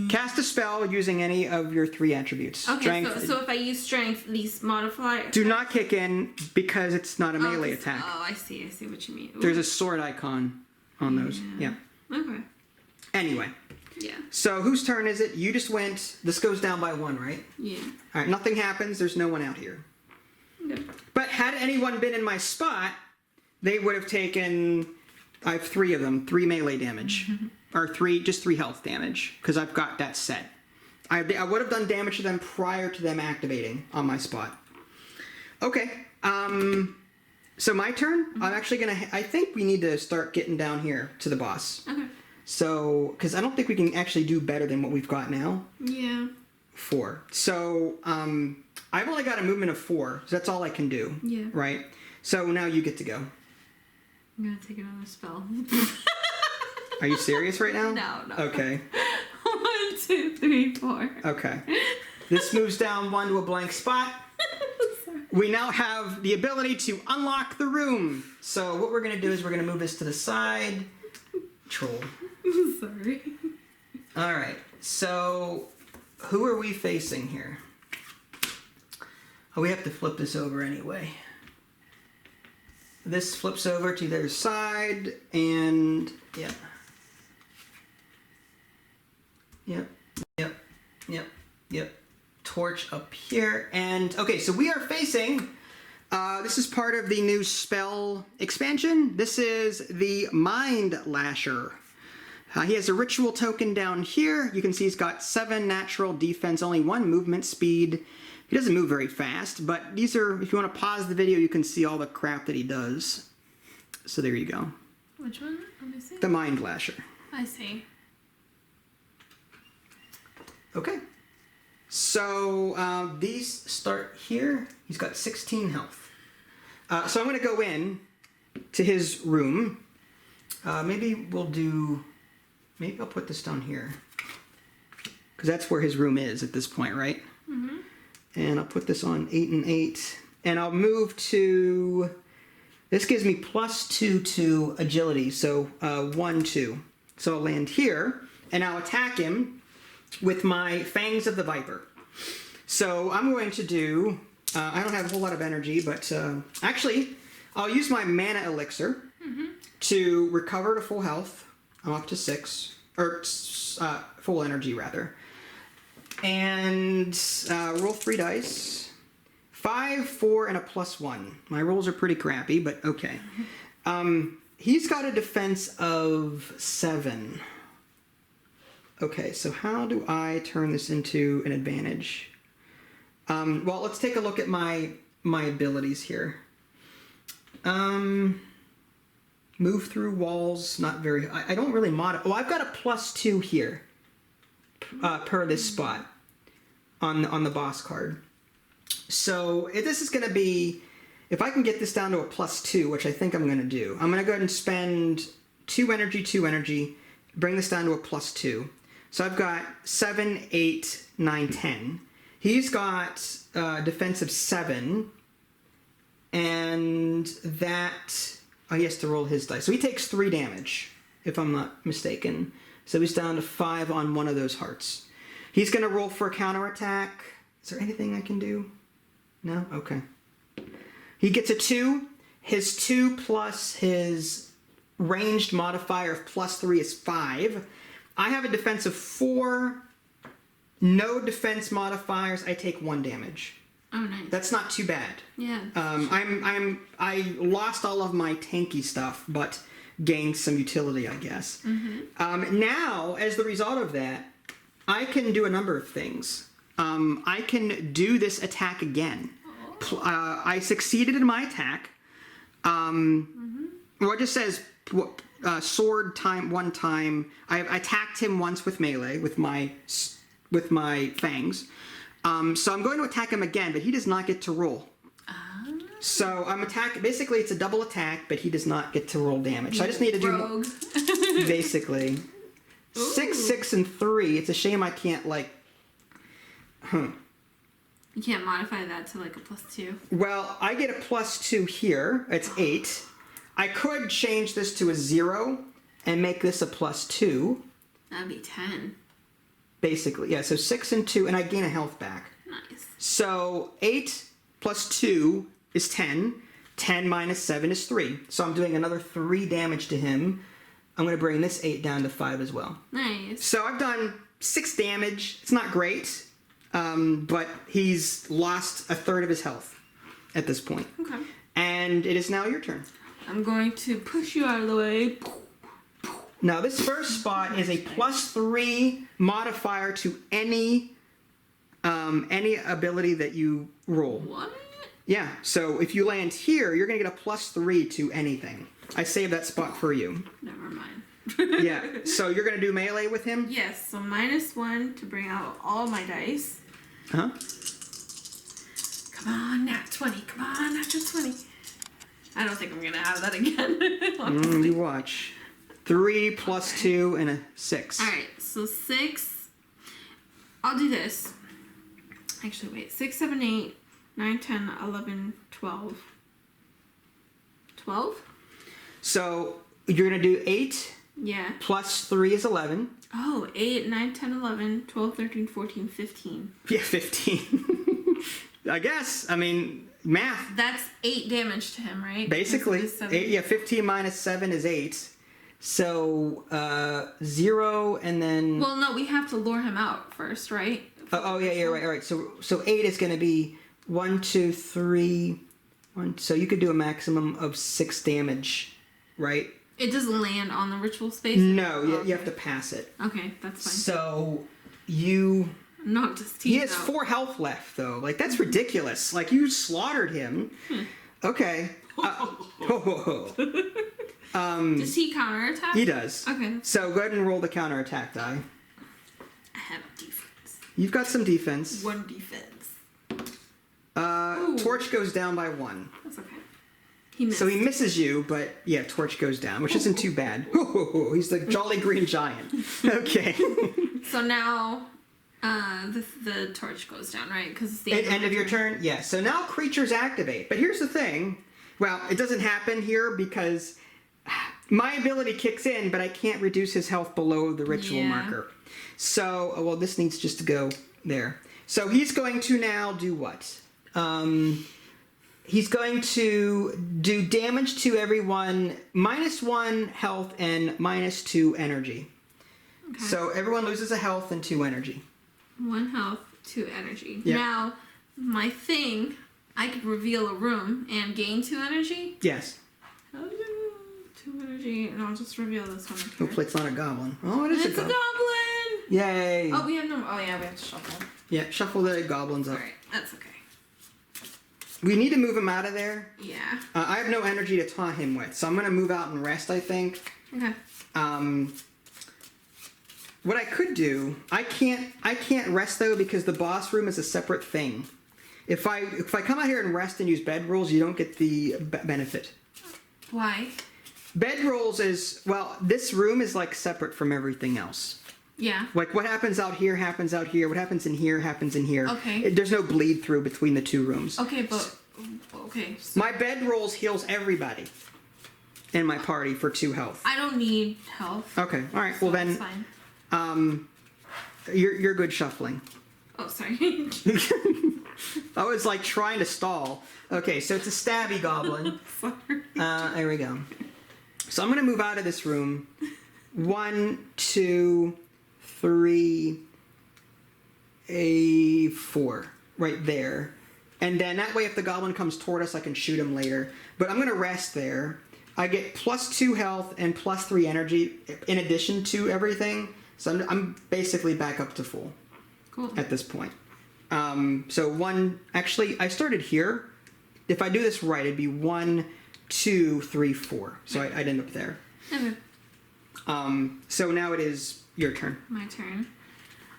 Cast a spell using any of your 3 attributes. Okay, Strength, so if I use strength, these modifiers... Do not kick in because it's not a melee attack. Oh, I see what you mean. Ooh. There's a sword icon on those. Yeah. Okay. Anyway. Yeah. So whose turn is it? You just went... This goes down by 1, right? Yeah. All right, nothing happens. There's no one out here. Okay. But had anyone been in my spot, they would have taken... I have 3 of them. 3 melee damage. Or 3 health damage. Because I've got that set. I would have done damage to them prior to them activating on my spot. Okay. So my turn? I'm actually going to... I think we need to start getting down here to the boss. Okay. So... Because I don't think we can actually do better than what we've got now. Yeah. 4. So, I've only got a movement of 4, so that's all I can do. Yeah. Right? So now you get to go. I'm gonna take another spell. Are you serious right now? No. Okay. 1, 2, 3, 4. Okay. This moves down 1 to a blank spot. We now have the ability to unlock the room. So what we're gonna do is we're gonna move this to the side. Troll. Sorry. Alright, so who are we facing here? Oh, we have to flip this over anyway. This flips over to the other side, and yeah. Yep. Torch up here. And, okay, so we are facing... this is part of the new spell expansion. This is the Mind Lasher. He has a ritual token down here. You can see he's got 7 natural defense, only 1 movement speed. He doesn't move very fast, but these are, if you want to pause the video, you can see all the crap that he does. So there you go. Which one? Let me see. The Mind Lasher. I see. Okay. So these start here. He's got 16 health. So I'm going to go in to his room. Maybe I'll put this down here. Because that's where his room is at this point, right? Mm-hmm. And I'll put this on 8 and 8. And I'll move to... This gives me +2 to agility, so 1, 2. So I'll land here, and I'll attack him with my Fangs of the Viper. So I'm going to do... I don't have a whole lot of energy, but actually, I'll use my mana elixir to recover to full health. I'm up to 6, or full energy rather. And roll 3 dice. 5, 4, and a +1. My rolls are pretty crappy, but okay. He's got a defense of 7. Okay, so how do I turn this into an advantage? Well, let's take a look at my abilities here. Move through walls, not very... I don't really modify... Oh, I've got a +2 here per this spot on the boss card. So this is going to be... If I can get this down to a +2, which I think I'm going to do, I'm going to go ahead and spend 2 energy, bring this down to a +2. So I've got 7, 8, 9, 10. He's got defensive 7, and that... Oh, he has to roll his dice. So he takes 3 damage, if I'm not mistaken. So he's down to 5 on one of those hearts. He's going to roll for a counterattack. Is there anything I can do? No? Okay. He gets a 2. His 2 plus his ranged modifier of +3 is 5. I have a defense of 4. No defense modifiers. I take 1 damage. Oh, nice. That's not too bad. Yeah. I lost all of my tanky stuff, but gained some utility, I guess. Mm-hmm. Now, as the result of that, I can do a number of things. I can do this attack again. Oh. I succeeded in my attack. Well, it just says sword time 1 time. I attacked him once with melee with my fangs. So I'm going to attack him again, but he does not get to roll. So I'm attacking. Basically, it's a double attack, but he does not get to roll damage. So I just need to do basically 6, 6, and 3. It's a shame I can't You can't modify that to like a +2. Well, I get a +2 here. It's 8. I could change this to a 0 and make this a +2. That'd be 10. Basically, yeah. So 6 and 2, and I gain a health back. Nice. So 8 plus 2 is 10. 10 minus 7 is 3. So I'm doing another 3 damage to him. I'm going to bring this 8 down to 5 as well. Nice. So I've done 6 damage. It's not great, but he's lost a third of his health at this point. Okay. And it is now your turn. I'm going to push you out of the way. Now, this first spot is a +3 modifier to any ability that you roll. What? Yeah, so if you land here, you're going to get a +3 to anything. I saved that spot for you. Never mind. Yeah, so you're going to do melee with him? Yes, so -1 to bring out all my dice. Uh-huh. Come on, nat 20. Come on, natural 20. I don't think I'm going to have that again. You watch. 3 plus 2 and a 6. Alright, so 6. I'll do this. Actually, wait. 6, 7, 8, 9, 10, 11, 12. 12? So you're going to do 8. Yeah. Plus 3 is 11. Oh, 8, 9, 10, 11, 12, 13, 14, 15. Yeah, 15. I guess. I mean, math. That's 8 damage to him, right? Basically. 8, yeah, 15 minus 7 is 8. So 0 and then. Well, no, we have to lure him out first, right? Oh yeah, you're right. All right. So 8 is going to be 1, 2, 3. 1. So you could do a maximum of 6 damage, right? It doesn't land on the ritual space? No, okay. you have to pass it. Okay, that's fine. So you... Knocked his teeth He has out. 4 health left, though. Like, that's ridiculous. Like, you slaughtered him. Okay. Does he counterattack? He does. Okay. So go ahead and roll the counterattack die. I have defense. You've got some defense. 1 defense. Torch goes down by 1. That's okay. He missed. So he misses you, but yeah, Torch goes down, which isn't too bad. He's the jolly green giant. Okay. So now, the torch goes down, right? Because it's the End of your turn? Yeah. So now creatures activate. But here's the thing. Well, it doesn't happen here because my ability kicks in, but I can't reduce his health below the ritual marker. So, well, this needs just to go there. So he's going to now do what? He's going to do damage to everyone, -1 health and -2 energy. Okay. So everyone loses a health and 2 energy. 1 health, 2 energy. Yeah. Now, my thing, I could reveal a room and gain 2 energy. Yes. How do you do 2 energy? And I'll just reveal this one. Hopefully it's not a goblin. Oh, it is It's a goblin! Yay! Oh, we have no. Oh, yeah, we have to shuffle. Yeah, shuffle the goblins up. Alright, that's okay. We need to move him out of there. Yeah. I have no energy to taunt him with, so I'm going to move out and rest, I think. Okay. What I could do, I can't rest though because the boss room is a separate thing. If I come out here and rest and use bed rolls, you don't get the benefit. Why? Bed rolls is, well, this room is like separate from everything else. Yeah. Like what happens out here happens out here. What happens in here happens in here. Okay. There's no bleed through between the 2 rooms. Okay, but okay. So My bed rolls heals everybody in my party for 2 health. I don't need health. Okay. All right. Well then, That's fine. you're good shuffling. Oh, sorry. I was like trying to stall. Okay, so it's a stabby goblin. Sorry. There we go. So I'm gonna move out of this room. 1, 2, 3, 4, right there. And then that way if the goblin comes toward us, I can shoot him later. But I'm gonna rest there. I get +2 health and +3 energy in addition to everything. So I'm basically back up to full Cool. at this point. So 1, actually I started here. If I do this right, it'd be 1, 2, 3, 4. So I'd end up there. Okay. So now it is your turn. My turn.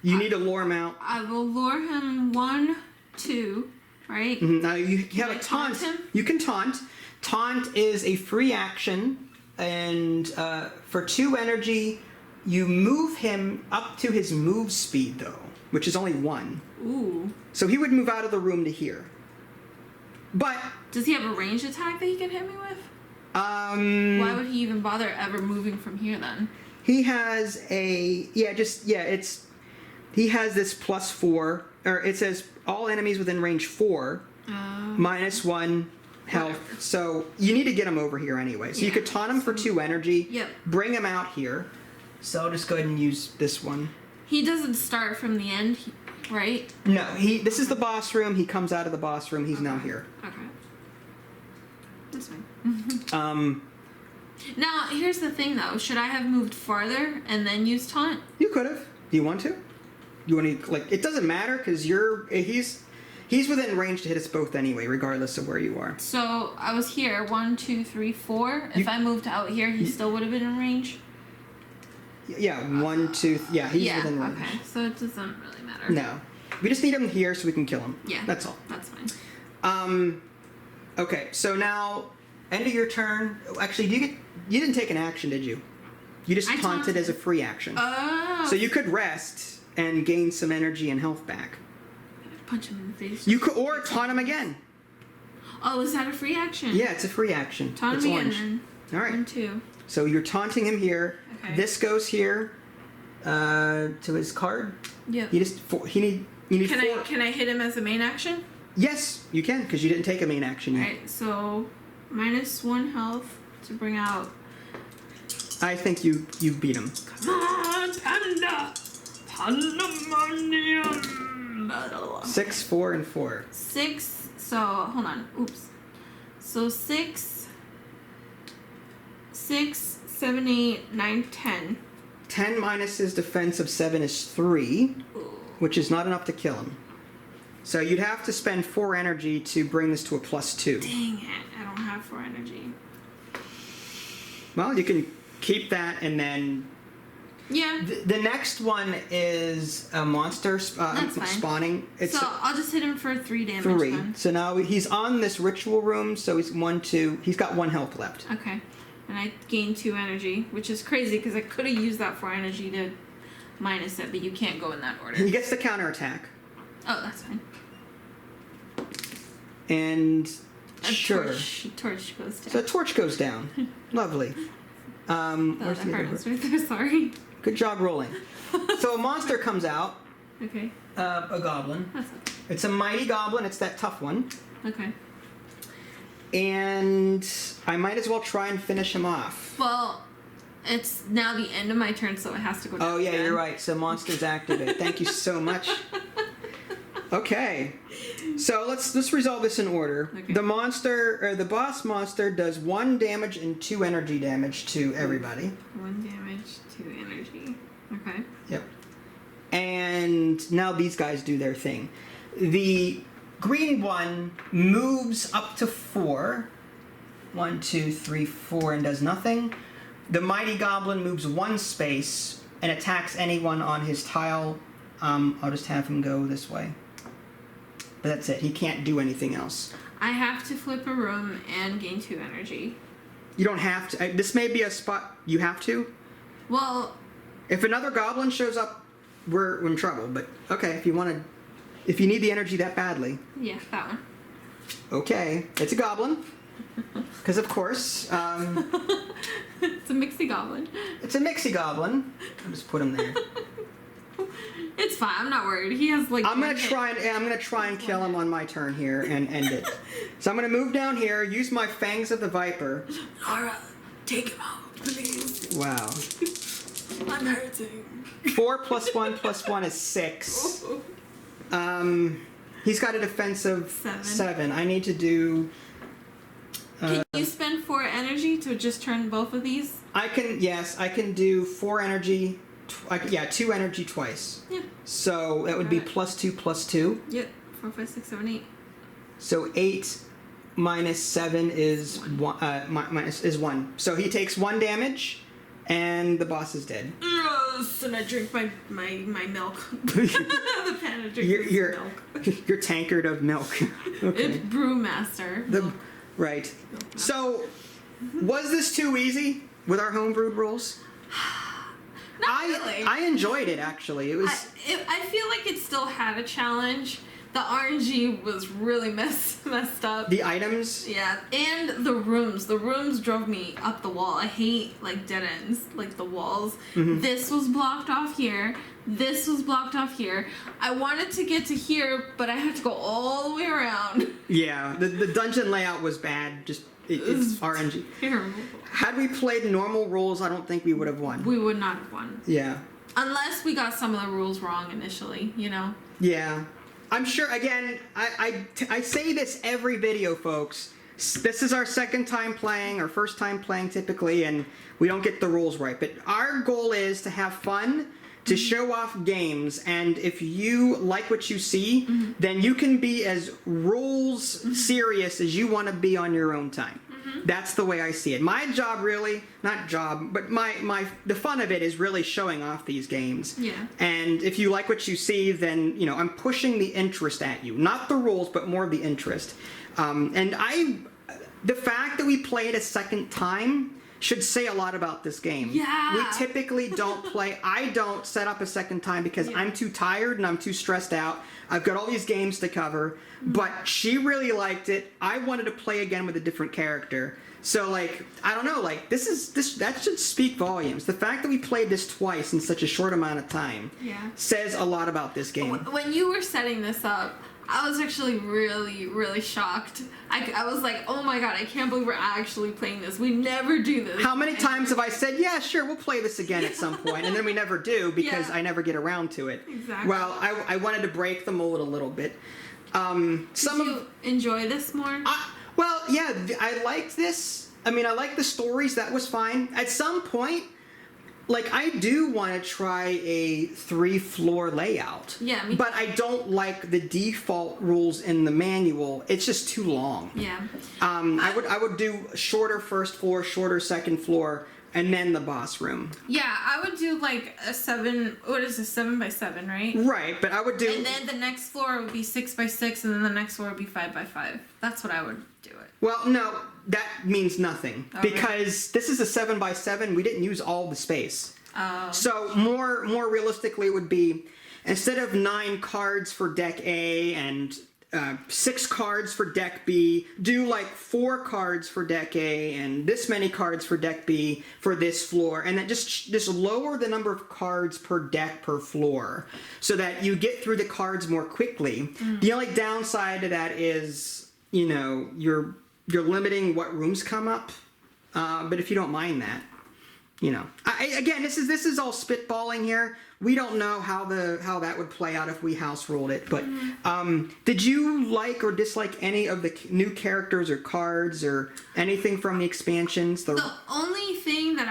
You need to lure him out. I will lure him 1, 2, right? Now you have I a taunt. taunt him? You can taunt. Taunt is a free action, and for 2 energy, you move him up to his move speed though, which is only 1. Ooh. So he would move out of the room to here. But Does he have a ranged attack that he can hit me with? Why would he even bother ever moving from here then? he has a he has this +4, or it says all enemies within range 4 -1 health. Whatever. So you need to get him over here anyway. So you Yeah. could taunt him for 2 energy. Yep. Bring him out here. So I'll just go ahead and use this one. He doesn't start from the end, right? No, this is the boss room. He comes out of the boss room. He's now here. Okay. That's fine. Now, here's the thing though. Should I have moved farther and then used taunt? You could have. Do you want to? You want to, like, it doesn't matter because he's within range to hit us both anyway, regardless of where you are. So I was here, 1, 2, 3, 4. If I moved out here, he still would have been in range? Yeah, 1, 2, yeah, he's within range. Okay. So it doesn't really matter. No. We just need him here so we can kill him. Yeah. That's all. That's fine. Okay, so now, end of your turn. Actually, you didn't take an action, did you? You just I taunted as a taunted. free action. Oh. So you could rest and gain some energy and health back. Punch him in the face. You could, or taunt him again. Oh, is that a free action? Yeah, it's a free action. Taunt It's him orange. again then. All right. 1, 2. So you're taunting him here. Okay. This goes here to his card. Yep. You need Can 4. I hit him as a main action? Yes, you can because you didn't take a main action yet. Alright, so -1 health to bring out I think you beat him. Come on, Panda! Pandemonium! 6, 4, and 4. 6, so, hold on, oops. So 6, 7, 8, 9, 10. 10 minus his defense of 7 is 3, which is not enough to kill him. So you'd have to spend 4 energy to bring this to a +2. Dang it, I don't have 4 energy. Well, you can keep that and then... Yeah. The next one is a monster spawning. So I'll just hit him for 3 damage 3. then. So now he's on this ritual room, so he's 1, 2. He's got 1 health left. Okay. And I gained 2 energy, which is crazy because I could have used that 4 energy to minus it, but you can't go in that order. He gets the counterattack. Oh, that's fine. And sure. Torch goes down. So torch goes down. Lovely. The Where's the other hardest right there, sorry. Good job rolling. So a monster comes out. Okay. A goblin. That's okay. It's a mighty goblin. It's that tough one. Okay. And I might as well try and finish him off. Well, it's now the end of my turn, so it has to go down. Oh yeah, again. you're right. So monsters activate. Thank you so much. Okay. So let's resolve this in order. Okay. The boss monster does 1 damage and 2 energy damage to everybody. 1 damage, 2 energy. Okay. Yep. And now these guys do their thing. The green one moves up to 4. 1, 2, 3, 4, and does nothing. The mighty goblin moves 1 space and attacks anyone on his tile. I'll just have him go this way. But that's it. He can't do anything else. I have to flip a room and gain 2 energy. You don't have to. This may be a spot you have to. Well, If another goblin shows up, we're in trouble. But okay, if you need the energy that badly. yeah, that one. Okay, it's a goblin. Because of course, It's a mixie goblin. it's a mixie goblin. I'll just put him there. It's fine. I'm not worried. He has like. I'm gonna try and kill him on my turn here and end it. So I'm gonna move down here, use my fangs of the viper. Laura, take him out, please. Wow. I'm hurting. 4 + 1 + 1 is 6. He's got a defense of 7. I need to do. Can you spend 4 energy to just turn both of these? I can do 4 energy. 2 energy twice. Yeah. So that would be +2 +2. Yep. 4, 5, 6, 7, 8. So 8 minus 7 is 1. So he takes 1 damage, and the boss is dead. Yes, and I drink my milk. The Panda drinks milk. Your tankard of milk. Okay. It's Brewmaster. Right. So, was this too easy with our homebrewed rules? Not really. I enjoyed it actually. It was. I feel like it still had a challenge. The RNG was really messed up. The items. Yeah, and the rooms. The rooms drove me up the wall. I hate like dead ends, like the walls. Mm-hmm. This was blocked off here. This was blocked off here. I wanted to get to here, but I had to go all the way around. Yeah, the dungeon layout was bad. Just it's RNG. Terrible. Had we played normal rules, I don't think we would have won. We would not have won. Yeah. Unless we got some of the rules wrong initially, you know? Yeah. I'm sure, again, I say this every video, folks. This is our second time playing, our first time playing typically, and we don't get the rules right. But our goal is to have fun, to show off games, and if you like what you see, then you can be as rules serious as you want to be on your own time. That's the way I see it. My job really, not job, but the fun of it is really showing off these games. Yeah. And if you like what you see, then, you know, I'm pushing the interest at you. Not the rules, but more of the interest. The fact that we played a second time should say a lot about this game. Yeah. We typically don't play, I don't set up a second time because I'm too tired and I'm too stressed out. I've got all these games to cover, but she really liked it. I wanted to play again with a different character. So, like, I don't know, like, that should speak volumes. The fact that we played this twice in such a short amount of time says a lot about this game. When you were setting this up, I was actually really, really shocked. I was like, oh my god, I can't believe we're actually playing this. We never do this. How many times have I said, yeah, sure, we'll play this again at some point, and then we never do because I never get around to it. Exactly. Well, I wanted to break the mold a little bit. Did you enjoy this more? Well, yeah, I liked this. I mean, I liked the stories. That was fine. At some point, like, I do want to try a 3-floor layout. Yeah, me but I don't like the default rules in the manual. It's just too long. Yeah. I would do shorter first floor, shorter second floor, and then the boss room. Yeah, I would do like a 7 by 7, right? Right, but I would do. And then the next floor would be 6 by 6, and then the next floor would be 5 by 5. That's what I would do it. Well, no, that means nothing Okay. because this is a 7 by 7. We didn't use all the space. Oh. So more realistically, it would be instead of 9 cards for deck A and 6 cards for deck B, do like 4 cards for deck A and this many cards for deck B for this floor, and then just lower the number of cards per deck per floor so that you get through the cards more quickly. The only downside to that is, you know, you're limiting what rooms come up, but if you don't mind that, you know. Again, this is all spitballing here. We don't know how that would play out if we house ruled it. But did you like or dislike any of the new characters or cards or anything from the expansions? The only thing that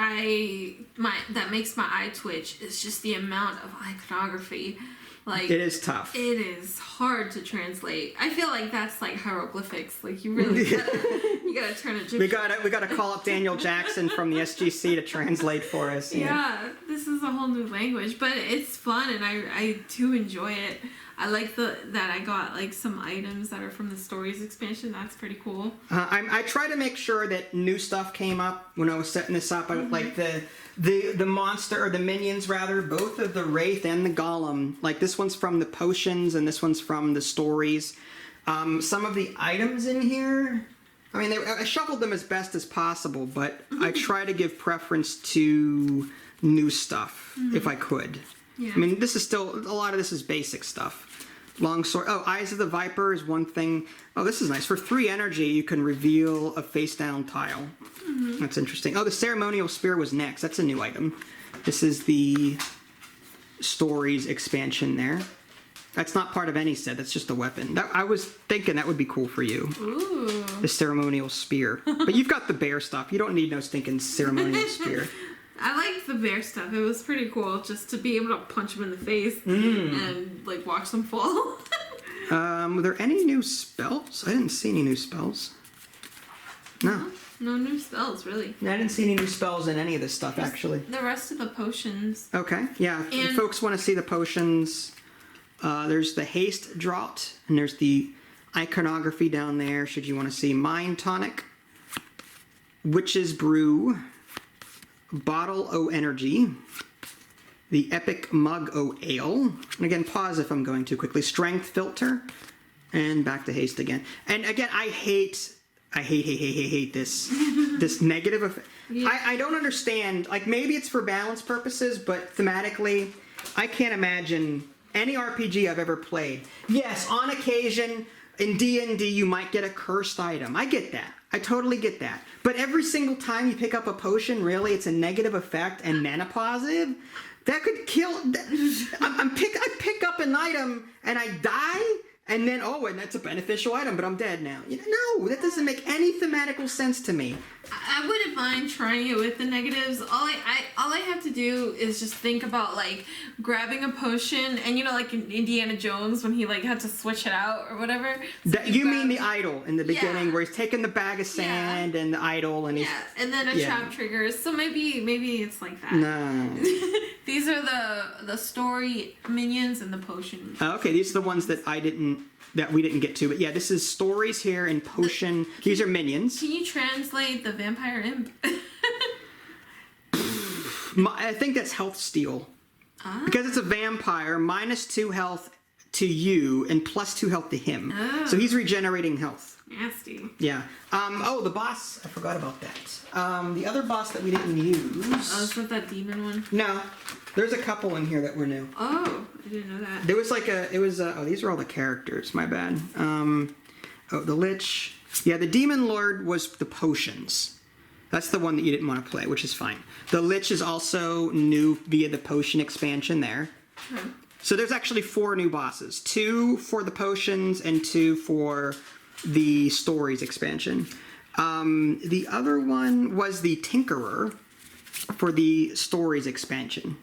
that makes my eye twitch is just the amount of iconography. Like, it is tough. It is hard to translate. I feel like that's like hieroglyphics. Like you really gotta turn it. We gotta call up Daniel Jackson from the SGC to translate for us. Yeah, this is a whole new language, but it's fun and I do enjoy it. I like that I got like some items that are from the Stories expansion. That's pretty cool. I try to make sure that new stuff came up when I was setting this up. I would like the monster or the minions rather, both of the wraith and the golem. Like this one's from the potions and this one's from the stories. Some of the items in here, I mean, I shuffled them as best as possible, but I try to give preference to new stuff if I could. Yeah. I mean, this is still, a lot of this is basic stuff. Longsword. Oh, Eyes of the Viper is one thing. Oh, this is nice. For 3 energy, you can reveal a face-down tile. That's interesting. Oh, the Ceremonial Spear was next. That's a new item. This is the Stories expansion there. That's not part of any set. That's just a weapon. I was thinking that would be cool for you. Ooh. The Ceremonial Spear. But you've got the bear stuff. You don't need no stinking Ceremonial Spear. I liked the bear stuff. It was pretty cool just to be able to punch them in the face and like watch them fall. Were there any new spells? I didn't see any new spells. No. No new spells, really. I didn't see any new spells in any of this stuff, actually. The rest of the potions. Okay, yeah. If folks want to see the potions, there's the haste draught, and there's the iconography down there, should you want to see Mind Tonic, Witch's Brew, Bottle O Energy, the Epic Mug O Ale, and again, pause if I'm going too quickly, Strength Filter, and back to haste again. And again, I hate this this negative effect. Yeah. I don't understand, like maybe it's for balance purposes, but thematically, I can't imagine any RPG I've ever played. Yes, on occasion, in D&D, you might get a cursed item. I get that. I totally get that. But every single time you pick up a potion, really, it's a negative effect and then a positive? That could kill... I pick up an item and I die, and then, and that's a beneficial item, but I'm dead now. No, that doesn't make any thematical sense to me. I wouldn't mind trying it with the negatives. All I have to do is just think about like grabbing a potion, and like in Indiana Jones when he like had to switch it out or whatever. So you mean the idol in the beginning where he's taking the bag of sand and the idol and he's and then a trap triggers. So maybe it's like that. No. These are the story minions and the potion. Okay, these are the ones that we didn't get to, but yeah, this is stories here and potion. These are minions. Can you translate the vampire imp? I think that's health steal. Because it's a vampire, -2 health to you and plus 2 health to him. Oh. So he's regenerating health. Nasty. Yeah. Oh, the boss. I forgot about that. The other boss that we didn't use. Oh, is that demon one? No. There's a couple in here that were new. Oh, I didn't know that. There was like oh, these are all the characters. My bad. Oh, the Lich. Yeah, the Demon Lord was the potions. That's the one that you didn't want to play, which is fine. The Lich is also new via the potion expansion there. Hmm. So there's actually 4 new bosses. 2 for the potions and 2 for the stories expansion. The other one was the Tinkerer for the stories expansion.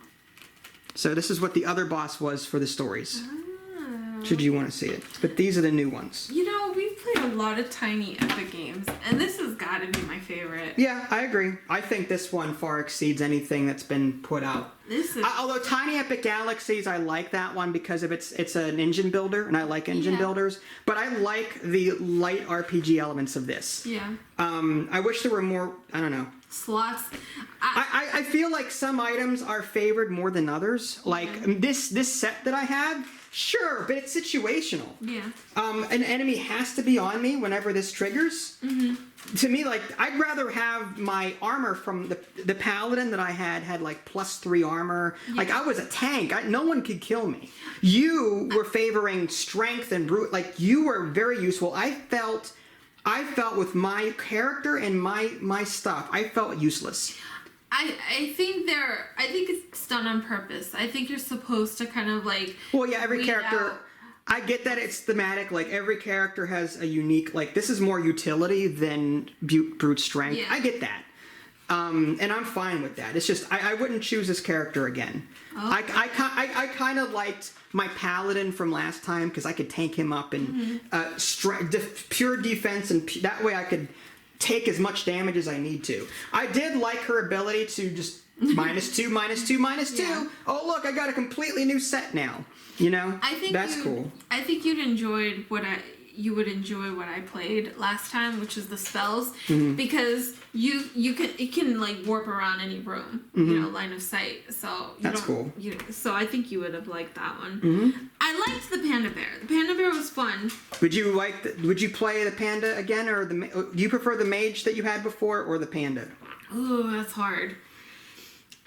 So this is what the other boss was for the stories. Oh. Should you want to see it. But these are the new ones. You know, we've played a lot of tiny epic games, and this has got to be my favorite. Yeah, I agree. I think this one far exceeds anything that's been put out. This is... Although Tiny Epic Galaxies, I like that one because of it's an engine builder, and I like engine builders. But I like the light RPG elements of this. Yeah. I wish there were more, I don't know. Slots. I feel like some items are favored more than others. Like this set that I have, sure, but it's situational. Yeah. An enemy has to be on me whenever this triggers. Mm-hmm. To me, like, I'd rather have my armor from the paladin that I had like +3 armor. Yeah. Like, I was a tank. No one could kill me. You were favoring strength and brute. Like, you were very useful. I felt with my character and my stuff, I felt useless. I think it's done on purpose. I think you're supposed to kind of like... Well, yeah, every weed character... out. I get that it's thematic. Like, every character has a unique... Like, this is more utility than brute strength. Yeah. I get that. And I'm fine with that. It's just, I wouldn't choose this character again. Okay. I kind of liked my paladin from last time because I could tank him up and pure defense, and that way I could take as much damage as I need to. I did like her ability to just -2, -2, -2. Yeah. Oh, look, I got a completely new set now. You know, that's cool. I think you would enjoy what I played last time, which is the spells, because it can like warp around any room, you know, line of sight. So that's cool. So I think you would have liked that one. I liked the panda bear. The panda bear was fun. Would you play the panda again, or do you prefer the mage that you had before, or the panda? Oh, that's hard.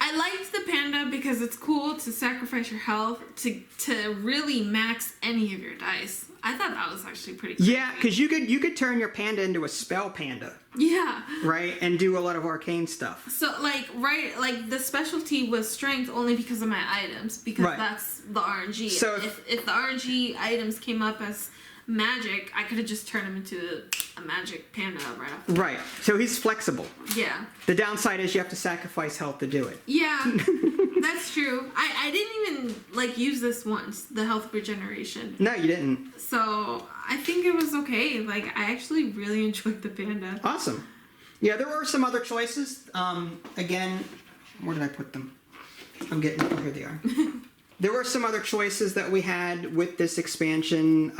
I liked the panda because it's cool to sacrifice your health to really max any of your dice. I thought that was actually pretty cool. Yeah, because you could turn your panda into a spell panda. Yeah. Right, and do a lot of arcane stuff. So like the specialty was strength only because of my items, because that's the RNG. So if the RNG items came up as magic, I could have just turned him into a magic panda right off. Right. So he's flexible. Yeah. The downside is you have to sacrifice health to do it. Yeah. That's true. I didn't even like use this once, the health regeneration. No, you didn't. So I think it was okay. Like, I actually really enjoyed the panda. Awesome. Yeah, there were some other choices. Again, where did I put them? I'm getting, oh, here they are. There were some other choices that we had with this expansion.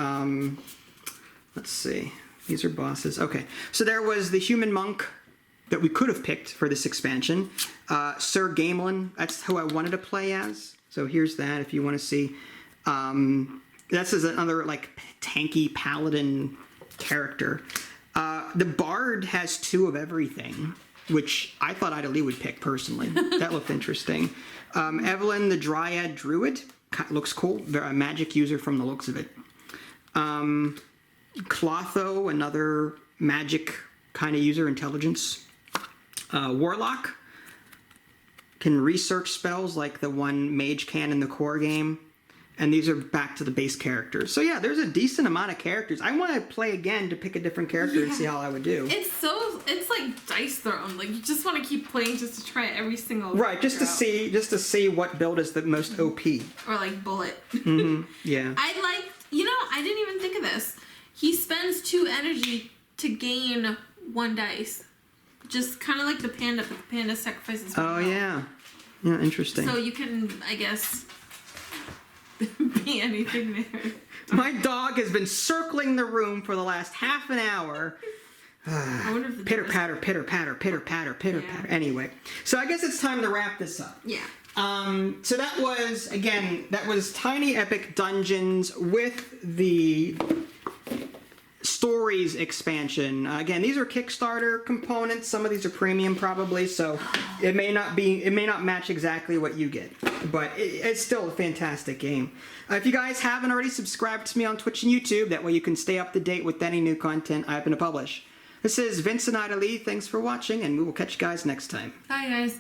Let's see. These are bosses. Okay. So there was the human monk that we could have picked for this expansion. Sir Gamelin, that's who I wanted to play as. So here's that if you want to see. This is another like tanky paladin character. The bard has 2 of everything, which I thought Ida Lee would pick personally. That looked interesting. Evelyn, the dryad druid, looks cool. They're a magic user from the looks of it. Clotho, another magic kind of user, intelligence. Warlock can research spells like the one mage can in the core game. And these are back to the base characters. So yeah, there's a decent amount of characters. I want to play again to pick a different character and see how I would do. It's like dice thrown. Like, you just want to keep playing just to try every single right, just to see what build is the most OP. Or like bullet. Yeah. I didn't even think of this. He spends 2 energy to gain 1 dice. Just kind of like the panda, but the panda sacrifices 1 Oh, health. yeah. Yeah, interesting. So you can, I guess, be anything there. My dog has been circling the room for the last half an hour. I wonder if the Pitter patter, pitter patter, pitter patter, pitter patter. Anyway, so I guess it's time to wrap this up. Yeah. So that was, again, that was Tiny Epic Dungeons with the Stories expansion. Again, these are Kickstarter components. Some of these are premium probably, so it may not match exactly what you get, but it's still a fantastic game. If you guys haven't already, subscribed to me on Twitch and YouTube. That way you can stay up to date with any new content I happen to publish. This is Vincent Lee. Thanks for watching, and we will catch you guys next time. Bye, guys.